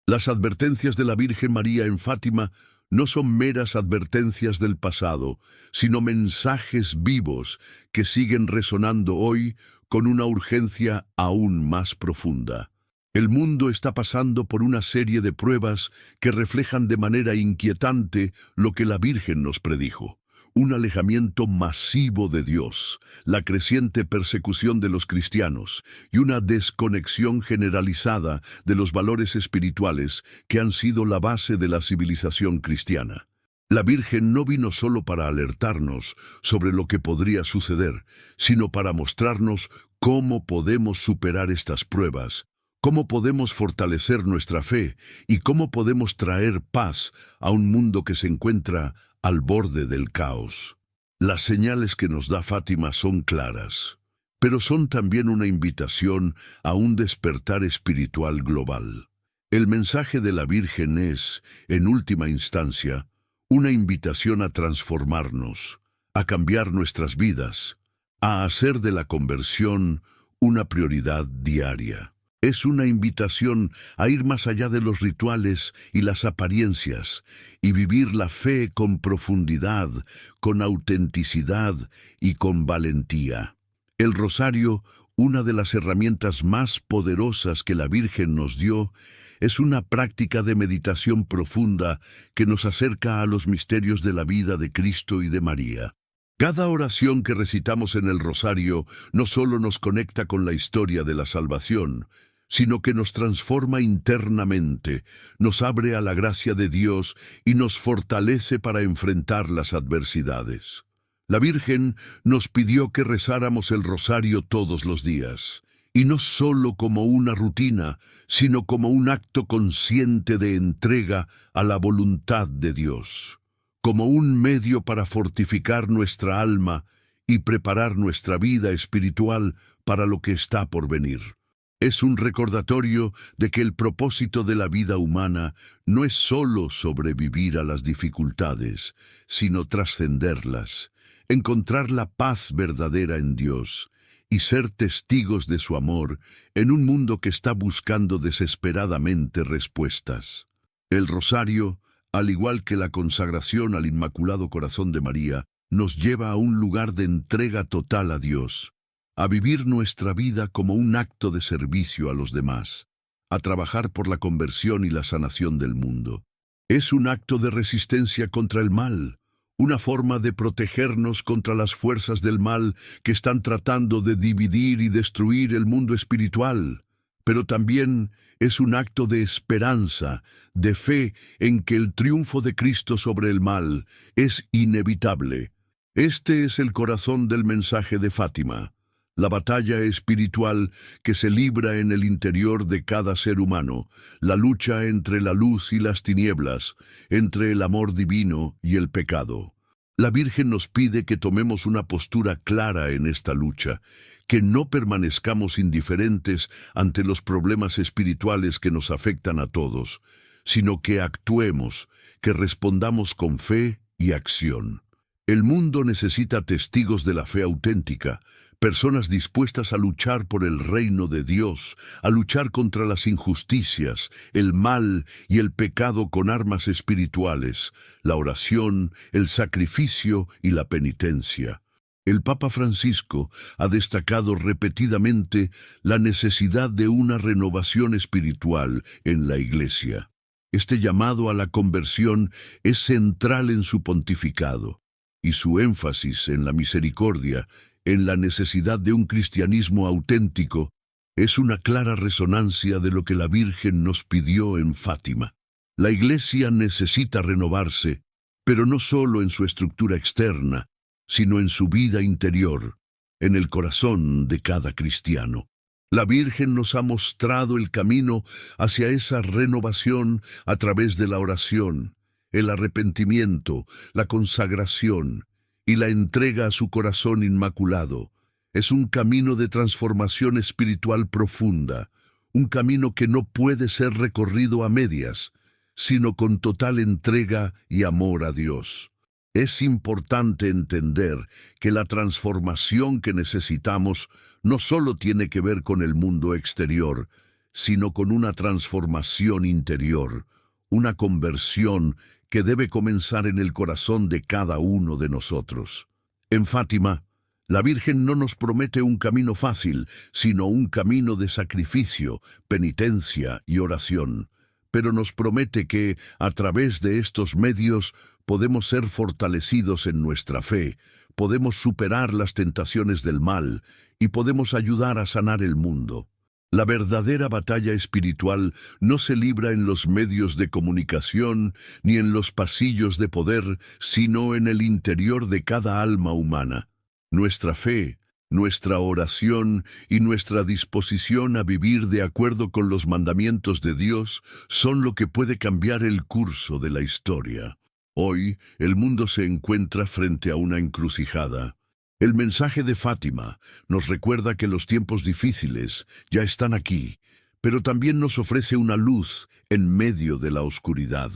Las advertencias de la Virgen María en Fátima no son meras advertencias del pasado, sino mensajes vivos que siguen resonando hoy con una urgencia aún más profunda. El mundo está pasando por una serie de pruebas que reflejan de manera inquietante lo que la Virgen nos predijo. Un alejamiento masivo de Dios, la creciente persecución de los cristianos y una desconexión generalizada de los valores espirituales que han sido la base de la civilización cristiana. La Virgen no vino solo para alertarnos sobre lo que podría suceder, sino para mostrarnos cómo podemos superar estas pruebas, cómo podemos fortalecer nuestra fe y cómo podemos traer paz a un mundo que se encuentra al borde del caos. Las señales que nos da Fátima son claras, pero son también una invitación a un despertar espiritual global. El mensaje de la Virgen es, en última instancia, una invitación a transformarnos, a cambiar nuestras vidas, a hacer de la conversión una prioridad diaria. Es una invitación a ir más allá de los rituales y las apariencias y vivir la fe con profundidad, con autenticidad y con valentía. El rosario, una de las herramientas más poderosas que la Virgen nos dio, es una práctica de meditación profunda que nos acerca a los misterios de la vida de Cristo y de María. Cada oración que recitamos en el rosario no solo nos conecta con la historia de la salvación, sino que nos transforma internamente, nos abre a la gracia de Dios y nos fortalece para enfrentar las adversidades. La Virgen nos pidió que rezáramos el rosario todos los días, y no solo como una rutina, sino como un acto consciente de entrega a la voluntad de Dios, como un medio para fortificar nuestra alma y preparar nuestra vida espiritual para lo que está por venir. Es un recordatorio de que el propósito de la vida humana no es solo sobrevivir a las dificultades, sino trascenderlas, encontrar la paz verdadera en Dios y ser testigos de su amor en un mundo que está buscando desesperadamente respuestas. El rosario, al igual que la consagración al Inmaculado Corazón de María, nos lleva a un lugar de entrega total a Dios, a vivir nuestra vida como un acto de servicio a los demás, a trabajar por la conversión y la sanación del mundo. Es un acto de resistencia contra el mal, una forma de protegernos contra las fuerzas del mal que están tratando de dividir y destruir el mundo espiritual, pero también es un acto de esperanza, de fe en que el triunfo de Cristo sobre el mal es inevitable. Este es el corazón del mensaje de Fátima. La batalla espiritual que se libra en el interior de cada ser humano, la lucha entre la luz y las tinieblas, entre el amor divino y el pecado. La Virgen nos pide que tomemos una postura clara en esta lucha, que no permanezcamos indiferentes ante los problemas espirituales que nos afectan a todos, sino que actuemos, que respondamos con fe y acción. El mundo necesita testigos de la fe auténtica, Personas dispuestas a luchar por el reino de Dios, a luchar contra las injusticias, el mal y el pecado con armas espirituales, la oración, el sacrificio y la penitencia. El Papa Francisco ha destacado repetidamente la necesidad de una renovación espiritual en la Iglesia. Este llamado a la conversión es central en su pontificado, y su énfasis en la misericordia, en la necesidad de un cristianismo auténtico, es una clara resonancia de lo que la Virgen nos pidió en Fátima. La Iglesia necesita renovarse, pero no solo en su estructura externa, sino en su vida interior, en el corazón de cada cristiano. La Virgen nos ha mostrado el camino hacia esa renovación a través de la oración, el arrepentimiento, la consagración y la entrega a su corazón inmaculado. Es un camino de transformación espiritual profunda, un camino que no puede ser recorrido a medias, sino con total entrega y amor a Dios. Es importante entender que la transformación que necesitamos no solo tiene que ver con el mundo exterior, sino con una transformación interior, una conversión que debe comenzar en el corazón de cada uno de nosotros. En Fátima, la Virgen no nos promete un camino fácil, sino un camino de sacrificio, penitencia y oración. Pero nos promete que, a través de estos medios, podemos ser fortalecidos en nuestra fe, podemos superar las tentaciones del mal y podemos ayudar a sanar el mundo. La verdadera batalla espiritual no se libra en los medios de comunicación ni en los pasillos de poder, sino en el interior de cada alma humana. Nuestra fe, nuestra oración y nuestra disposición a vivir de acuerdo con los mandamientos de Dios son lo que puede cambiar el curso de la historia. Hoy, el mundo se encuentra frente a una encrucijada. El mensaje de Fátima nos recuerda que los tiempos difíciles ya están aquí, pero también nos ofrece una luz en medio de la oscuridad.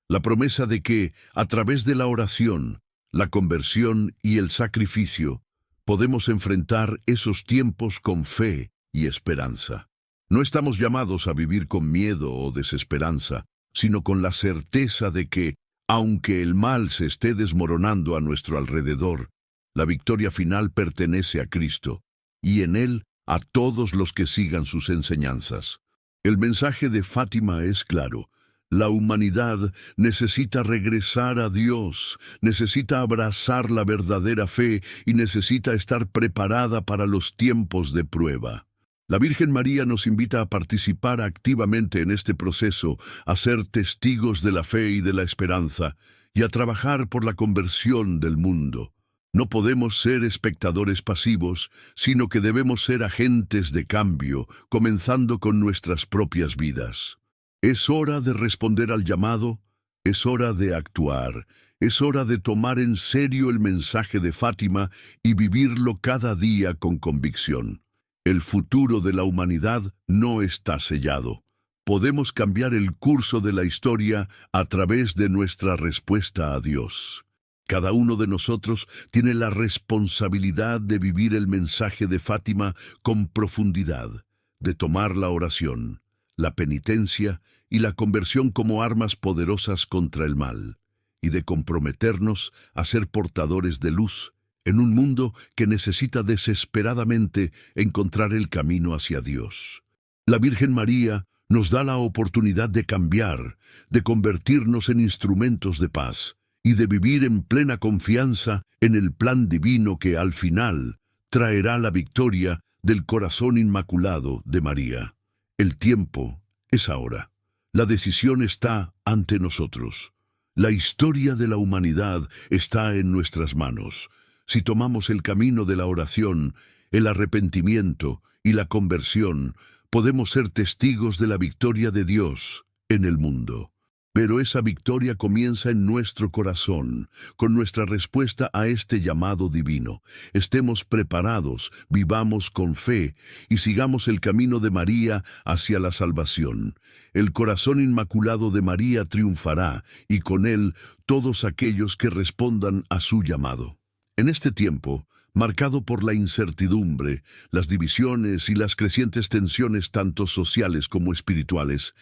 La promesa de que, a través de la oración, la conversión y el sacrificio, podemos enfrentar esos tiempos con fe y esperanza. No estamos llamados a vivir con miedo o desesperanza, sino con la certeza de que, aunque el mal se esté desmoronando a nuestro alrededor, la victoria final pertenece a Cristo, y en Él a todos los que sigan sus enseñanzas. El mensaje de Fátima es claro. La humanidad necesita regresar a Dios, necesita abrazar la verdadera fe y necesita estar preparada para los tiempos de prueba. La Virgen María nos invita a participar activamente en este proceso, a ser testigos de la fe y de la esperanza, y a trabajar por la conversión del mundo. No podemos ser espectadores pasivos, sino que debemos ser agentes de cambio, comenzando con nuestras propias vidas. Es hora de responder al llamado, es hora de actuar, es hora de tomar en serio el mensaje de Fátima y vivirlo cada día con convicción. El futuro de la humanidad no está sellado. Podemos cambiar el curso de la historia a través de nuestra respuesta a Dios. Cada uno de nosotros tiene la responsabilidad de vivir el mensaje de Fátima con profundidad, de tomar la oración, la penitencia y la conversión como armas poderosas contra el mal, y de comprometernos a ser portadores de luz en un mundo que necesita desesperadamente encontrar el camino hacia Dios. La Virgen María nos da la oportunidad de cambiar, de convertirnos en instrumentos de paz y de vivir en plena confianza en el plan divino que al final traerá la victoria del corazón inmaculado de María. El tiempo es ahora. La decisión está ante nosotros. La historia de la humanidad está en nuestras manos. Si tomamos el camino de la oración, el arrepentimiento y la conversión, podemos ser testigos de la victoria de Dios en el mundo. Pero esa victoria comienza en nuestro corazón, con nuestra respuesta a este llamado divino. Estemos preparados, vivamos con fe y sigamos el camino de María hacia la salvación. El corazón inmaculado de María triunfará y con él todos aquellos que respondan a su llamado. En este tiempo, Marcado por la incertidumbre, las divisiones y las crecientes tensiones tanto sociales como espirituales,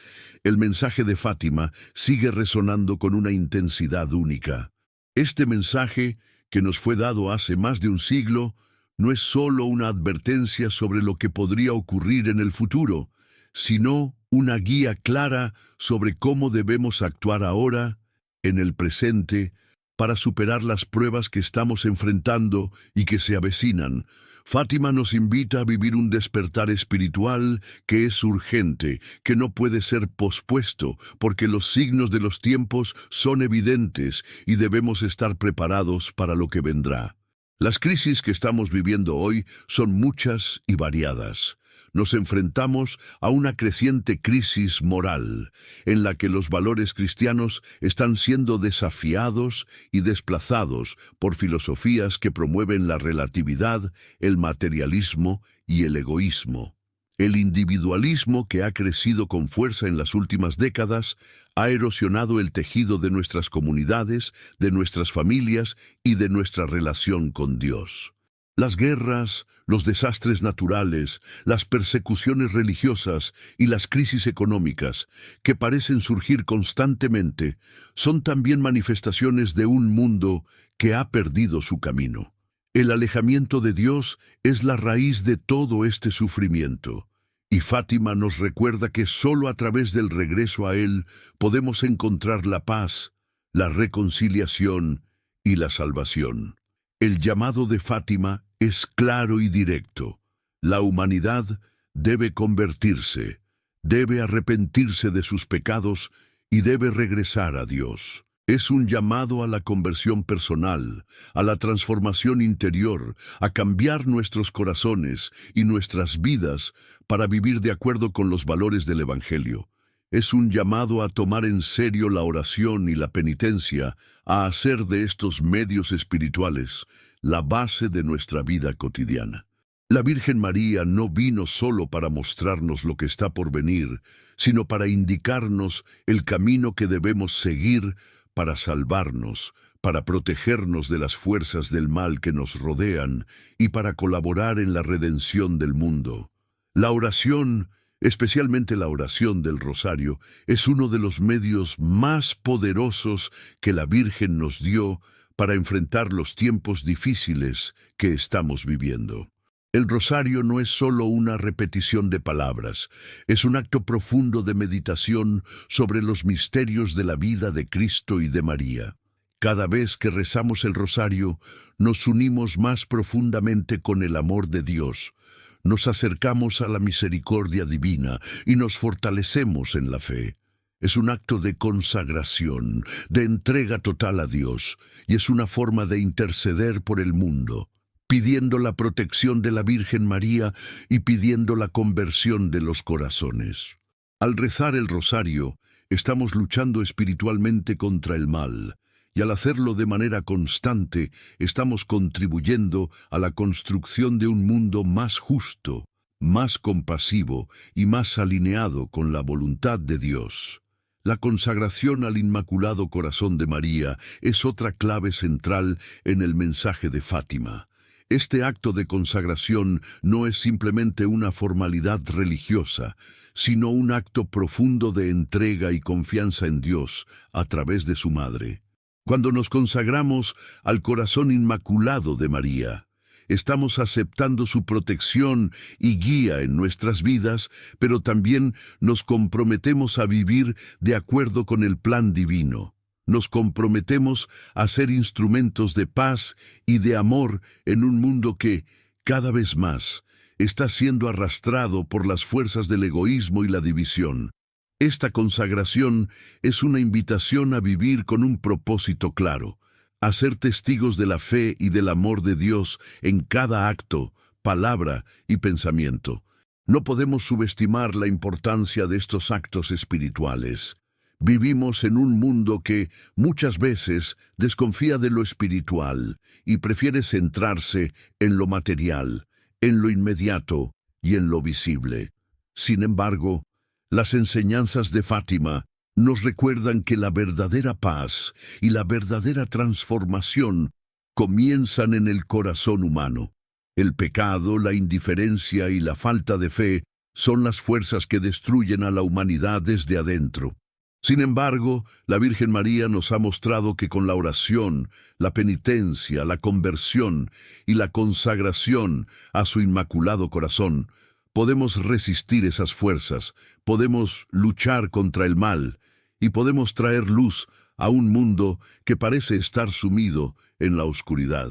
el mensaje de Fátima sigue resonando con una intensidad única. Este mensaje, que nos fue dado hace más de un siglo, no es solo una advertencia sobre lo que podría ocurrir en el futuro, sino una guía clara sobre cómo debemos actuar ahora, en el presente, para superar las pruebas que estamos enfrentando y que se avecinan. Fátima nos invita a vivir un despertar espiritual que es urgente, que no puede ser pospuesto, porque los signos de los tiempos son evidentes y debemos estar preparados para lo que vendrá. Las crisis que estamos viviendo hoy son muchas y variadas. Nos enfrentamos a una creciente crisis moral, en la que los valores cristianos están siendo desafiados y desplazados por filosofías que promueven la relatividad, el materialismo y el egoísmo. El individualismo, que ha crecido con fuerza en las últimas décadas, ha erosionado el tejido de nuestras comunidades, de nuestras familias y de nuestra relación con Dios. Las guerras, los desastres naturales, las persecuciones religiosas y las crisis económicas, que parecen surgir constantemente, son también manifestaciones de un mundo que ha perdido su camino. El alejamiento de Dios es la raíz de todo este sufrimiento, y Fátima nos recuerda que solo a través del regreso a Él podemos encontrar la paz, la reconciliación y la salvación. El llamado de Fátima es claro y directo. La humanidad debe convertirse, debe arrepentirse de sus pecados y debe regresar a Dios. Es un llamado a la conversión personal, a la transformación interior, a cambiar nuestros corazones y nuestras vidas para vivir de acuerdo con los valores del Evangelio. Es un llamado a tomar en serio la oración y la penitencia, a hacer de estos medios espirituales la base de nuestra vida cotidiana. La Virgen María no vino solo para mostrarnos lo que está por venir, sino para indicarnos el camino que debemos seguir para salvarnos, para protegernos de las fuerzas del mal que nos rodean y para colaborar en la redención del mundo. La oración, especialmente la oración del Rosario, es uno de los medios más poderosos que la Virgen nos dio para enfrentar los tiempos difíciles que estamos viviendo. El Rosario no es solo una repetición de palabras, es un acto profundo de meditación sobre los misterios de la vida de Cristo y de María. Cada vez que rezamos el Rosario, nos unimos más profundamente con el amor de Dios, nos acercamos a la misericordia divina y nos fortalecemos en la fe. Es un acto de consagración, de entrega total a Dios, y es una forma de interceder por el mundo, pidiendo la protección de la Virgen María y pidiendo la conversión de los corazones. Al rezar el Rosario, estamos luchando espiritualmente contra el mal, y al hacerlo de manera constante, estamos contribuyendo a la construcción de un mundo más justo, más compasivo y más alineado con la voluntad de Dios. La consagración al Inmaculado Corazón de María es otra clave central en el mensaje de Fátima. Este acto de consagración no es simplemente una formalidad religiosa, sino un acto profundo de entrega y confianza en Dios a través de su Madre. Cuando nos consagramos al Corazón Inmaculado de María, estamos aceptando su protección y guía en nuestras vidas, pero también nos comprometemos a vivir de acuerdo con el plan divino. Nos comprometemos a ser instrumentos de paz y de amor en un mundo que, cada vez más, está siendo arrastrado por las fuerzas del egoísmo y la división. Esta consagración es una invitación a vivir con un propósito claro, a ser testigos de la fe y del amor de Dios en cada acto, palabra y pensamiento. No podemos subestimar la importancia de estos actos espirituales. Vivimos en un mundo que muchas veces desconfía de lo espiritual y prefiere centrarse en lo material, en lo inmediato y en lo visible. Sin embargo, las enseñanzas de Fátima nos recuerdan que la verdadera paz y la verdadera transformación comienzan en el corazón humano. El pecado, la indiferencia y la falta de fe son las fuerzas que destruyen a la humanidad desde adentro. Sin embargo, la Virgen María nos ha mostrado que con la oración, la penitencia, la conversión y la consagración a su Inmaculado Corazón, podemos resistir esas fuerzas, podemos luchar contra el mal y podemos traer luz a un mundo que parece estar sumido en la oscuridad.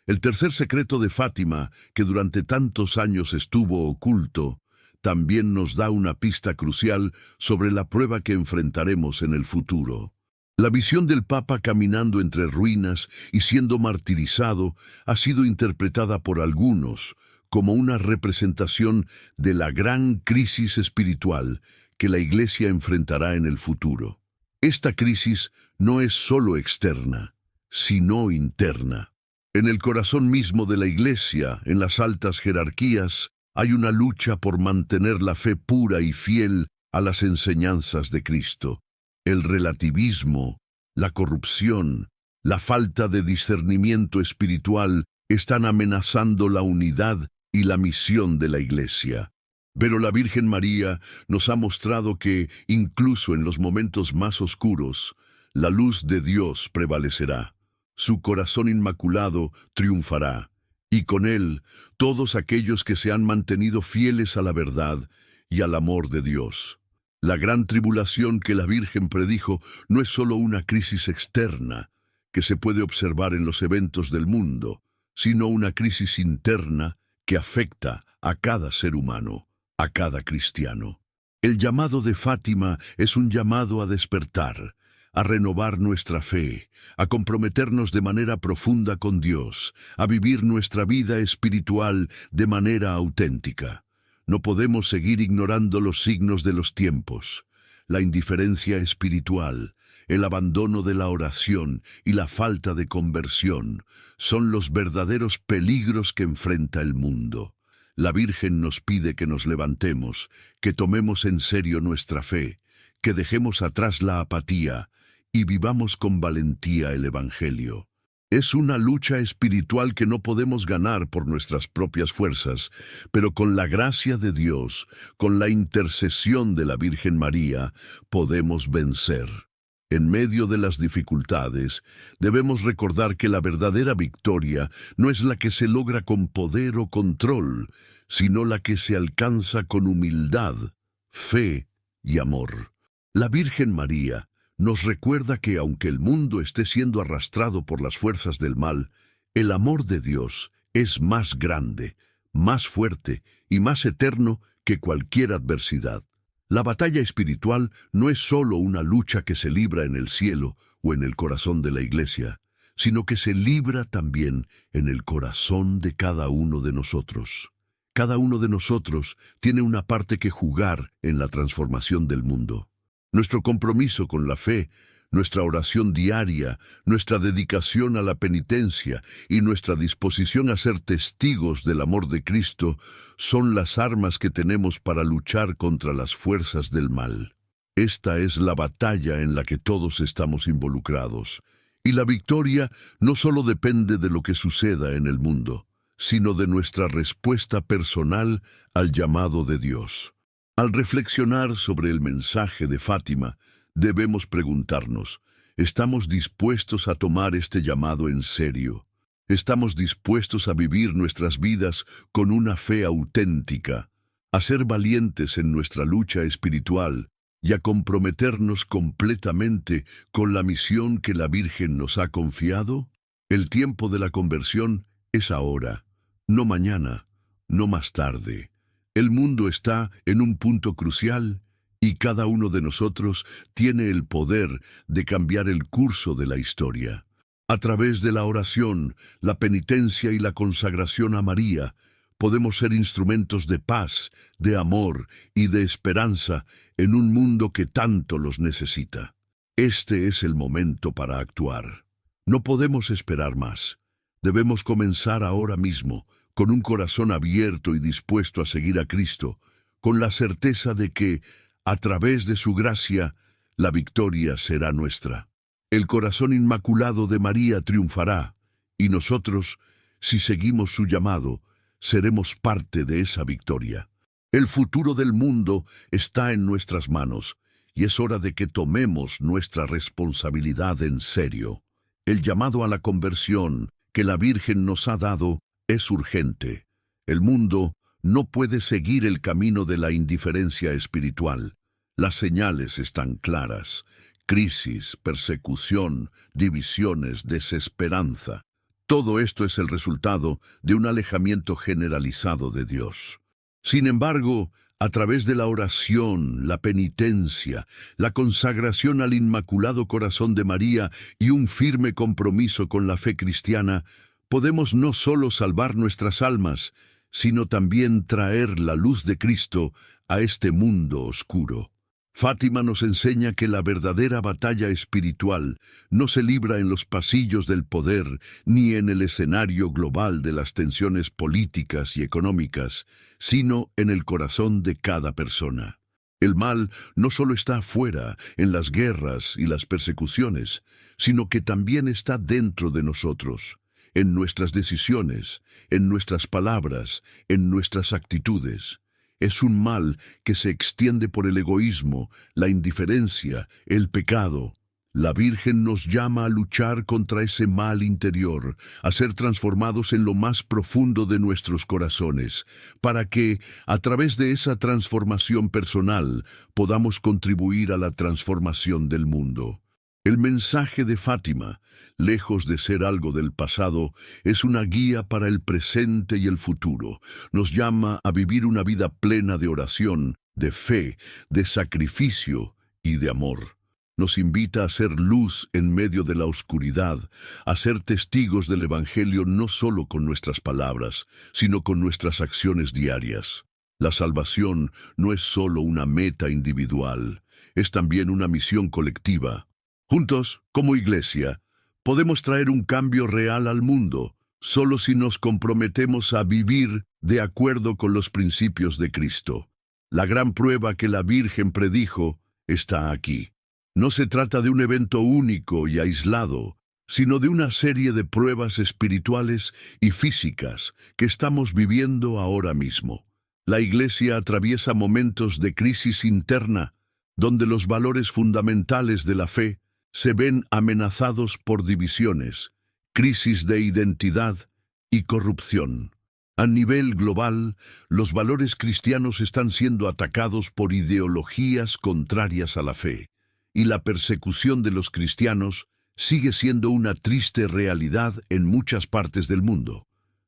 El tercer secreto de Fátima, que durante tantos años estuvo oculto, también nos da una pista crucial sobre la prueba que enfrentaremos en el futuro. La visión del Papa caminando entre ruinas y siendo martirizado ha sido interpretada por algunos como una representación de la gran crisis espiritual que la Iglesia enfrentará en el futuro. Esta crisis no es solo externa, sino interna. En el corazón mismo de la Iglesia, en las altas jerarquías, hay una lucha por mantener la fe pura y fiel a las enseñanzas de Cristo. El relativismo, la corrupción, la falta de discernimiento espiritual están amenazando la unidad y la misión de la Iglesia. Pero la Virgen María nos ha mostrado que, incluso en los momentos más oscuros, la luz de Dios prevalecerá. Su corazón inmaculado triunfará. Y con él, todos aquellos que se han mantenido fieles a la verdad y al amor de Dios. La gran tribulación que la Virgen predijo no es solo una crisis externa que se puede observar en los eventos del mundo, sino una crisis interna que afecta a cada ser humano, a cada cristiano. El llamado de Fátima es un llamado a despertar, a renovar nuestra fe, a comprometernos de manera profunda con Dios, a vivir nuestra vida espiritual de manera auténtica. No podemos seguir ignorando los signos de los tiempos. La indiferencia espiritual, el abandono de la oración y la falta de conversión son los verdaderos peligros que enfrenta el mundo. La Virgen nos pide que nos levantemos, que tomemos en serio nuestra fe, que dejemos atrás la apatía y vivamos con valentía el Evangelio. Es una lucha espiritual que no podemos ganar por nuestras propias fuerzas, pero con la gracia de Dios, con la intercesión de la Virgen María, podemos vencer. En medio de las dificultades, debemos recordar que la verdadera victoria no es la que se logra con poder o control, sino la que se alcanza con humildad, fe y amor. La Virgen María nos recuerda que aunque el mundo esté siendo arrastrado por las fuerzas del mal, el amor de Dios es más grande, más fuerte y más eterno que cualquier adversidad. La batalla espiritual no es solo una lucha que se libra en el cielo o en el corazón de la Iglesia, sino que se libra también en el corazón de cada uno de nosotros. Cada uno de nosotros tiene una parte que jugar en la transformación del mundo. Nuestro compromiso con la fe, nuestra oración diaria, nuestra dedicación a la penitencia y nuestra disposición a ser testigos del amor de Cristo son las armas que tenemos para luchar contra las fuerzas del mal. Esta es la batalla en la que todos estamos involucrados, y la victoria no solo depende de lo que suceda en el mundo, sino de nuestra respuesta personal al llamado de Dios. Al reflexionar sobre el mensaje de Fátima, debemos preguntarnos, ¿estamos dispuestos a tomar este llamado en serio? ¿Estamos dispuestos a vivir nuestras vidas con una fe auténtica, a ser valientes en nuestra lucha espiritual y a comprometernos completamente con la misión que la Virgen nos ha confiado? El tiempo de la conversión es ahora, no mañana, no más tarde. El mundo está en un punto crucial y cada uno de nosotros tiene el poder de cambiar el curso de la historia. A través de la oración, la penitencia y la consagración a María, podemos ser instrumentos de paz, de amor y de esperanza en un mundo que tanto los necesita. Este es el momento para actuar. No podemos esperar más. Debemos comenzar ahora mismo, con un corazón abierto y dispuesto a seguir a Cristo, con la certeza de que, a través de su gracia, la victoria será nuestra. El corazón inmaculado de María triunfará, Y nosotros, si seguimos su llamado, seremos parte de esa victoria. El futuro del mundo está en nuestras manos, y es hora de que tomemos nuestra responsabilidad en serio. El llamado a la conversión que la Virgen nos ha dado es urgente. El mundo no puede seguir el camino de la indiferencia espiritual. Las señales están claras: crisis, persecución, divisiones, desesperanza. Todo esto es el resultado de un alejamiento generalizado de Dios. Sin embargo, a través de la oración, la penitencia, la consagración al Inmaculado Corazón de María y un firme compromiso con la fe cristiana, podemos no solo salvar nuestras almas, sino también traer la luz de Cristo a este mundo oscuro. Fátima nos enseña que la verdadera batalla espiritual no se libra en los pasillos del poder ni en el escenario global de las tensiones políticas y económicas, sino en el corazón de cada persona. El mal no solo está afuera, en las guerras y las persecuciones, sino que también está dentro de nosotros, en nuestras decisiones, en nuestras palabras, en nuestras actitudes. Es un mal que se extiende por el egoísmo, la indiferencia, el pecado. La Virgen nos llama a luchar contra ese mal interior, a ser transformados en lo más profundo de nuestros corazones, para que, a través de esa transformación personal, podamos contribuir a la transformación del mundo. El mensaje de Fátima, lejos de ser algo del pasado, es una guía para el presente y el futuro. Nos llama a vivir una vida plena de oración, de fe, de sacrificio y de amor. Nos invita a ser luz en medio de la oscuridad, a ser testigos del Evangelio no solo con nuestras palabras, sino con nuestras acciones diarias. La salvación no es solo una meta individual, es también una misión colectiva. Juntos, como Iglesia, podemos traer un cambio real al mundo, solo si nos comprometemos a vivir de acuerdo con los principios de Cristo. La gran prueba que la Virgen predijo está aquí. No se trata de un evento único y aislado, sino de una serie de pruebas espirituales y físicas que estamos viviendo ahora mismo. La Iglesia atraviesa momentos de crisis interna, donde los valores fundamentales de la fe se ven amenazados por divisiones, crisis de identidad y corrupción. A nivel global, los valores cristianos están siendo atacados por ideologías contrarias a la fe, y la persecución de los cristianos sigue siendo una triste realidad en muchas partes del mundo.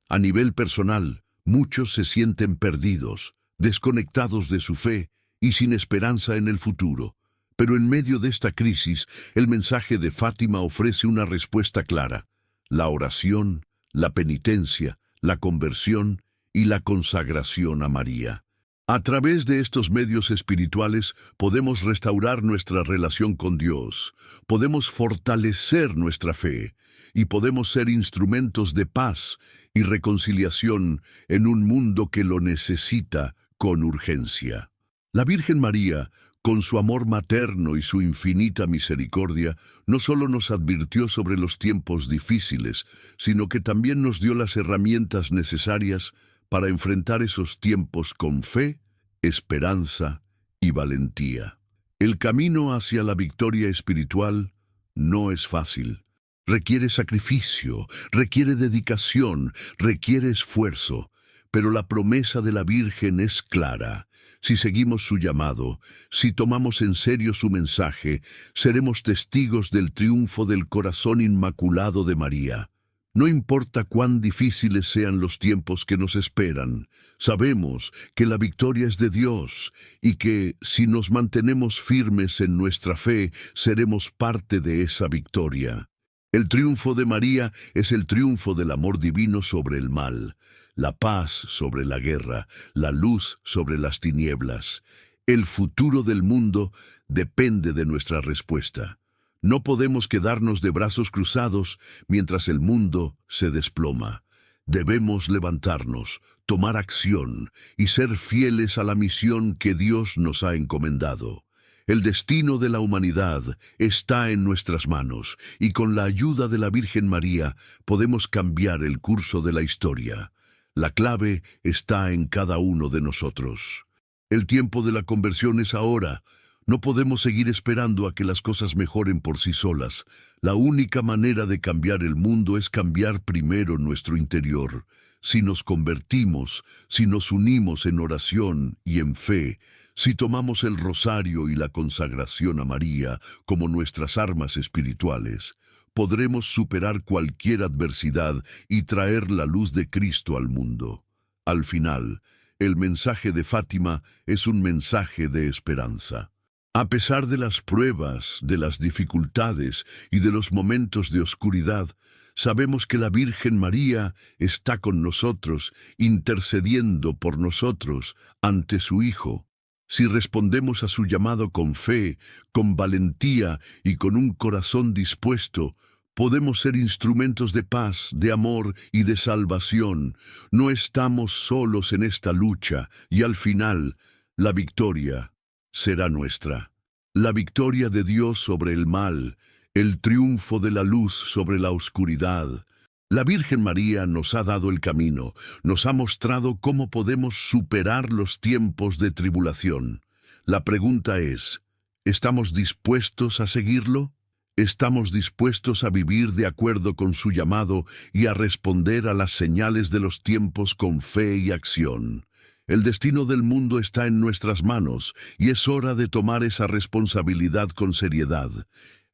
A nivel personal, muchos se sienten perdidos, desconectados de su fe y sin esperanza en el futuro. Pero en medio de esta crisis, el mensaje de Fátima ofrece una respuesta clara: la oración, la penitencia, la conversión y la consagración a María. A través de estos medios espirituales podemos restaurar nuestra relación con Dios, podemos fortalecer nuestra fe y podemos ser instrumentos de paz y reconciliación en un mundo que lo necesita con urgencia. La Virgen María, con su amor materno y su infinita misericordia, no solo nos advirtió sobre los tiempos difíciles, sino que también nos dio las herramientas necesarias para enfrentar esos tiempos con fe, esperanza y valentía. El camino hacia la victoria espiritual no es fácil. Requiere sacrificio, requiere dedicación, requiere esfuerzo, pero la promesa de la Virgen es clara. Si seguimos su llamado, si tomamos en serio su mensaje, seremos testigos del triunfo del corazón inmaculado de María. No importa cuán difíciles sean los tiempos que nos esperan, sabemos que la victoria es de Dios y que, si nos mantenemos firmes en nuestra fe, seremos parte de esa victoria. El triunfo de María es el triunfo del amor divino sobre el mal, la paz sobre la guerra, la luz sobre las tinieblas. El futuro del mundo depende de nuestra respuesta. No podemos quedarnos de brazos cruzados mientras el mundo se desploma. Debemos levantarnos, tomar acción y ser fieles a la misión que Dios nos ha encomendado. El destino de la humanidad está en nuestras manos y con la ayuda de la Virgen María podemos cambiar el curso de la historia. La clave está en cada uno de nosotros. El tiempo de la conversión es ahora. No podemos seguir esperando a que las cosas mejoren por sí solas. La única manera de cambiar el mundo es cambiar primero nuestro interior. Si nos convertimos, si nos unimos en oración y en fe, si tomamos el rosario y la consagración a María como nuestras armas espirituales, podremos superar cualquier adversidad y traer la luz de Cristo al mundo. Al final, el mensaje de Fátima es un mensaje de esperanza. A pesar de las pruebas, de las dificultades y de los momentos de oscuridad, sabemos que la Virgen María está con nosotros, intercediendo por nosotros ante su Hijo. Si respondemos a su llamado con fe, con valentía y con un corazón dispuesto, podemos ser instrumentos de paz, de amor y de salvación. No estamos solos en esta lucha y al final, la victoria será nuestra. La victoria de Dios sobre el mal, el triunfo de la luz sobre la oscuridad. La Virgen María nos ha dado el camino, nos ha mostrado cómo podemos superar los tiempos de tribulación. La pregunta es, ¿estamos dispuestos a seguirlo? ¿Estamos dispuestos a vivir de acuerdo con su llamado y a responder a las señales de los tiempos con fe y acción? El destino del mundo está en nuestras manos y es hora de tomar esa responsabilidad con seriedad.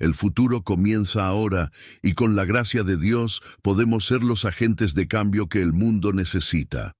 El futuro comienza ahora y con la gracia de Dios podemos ser los agentes de cambio que el mundo necesita.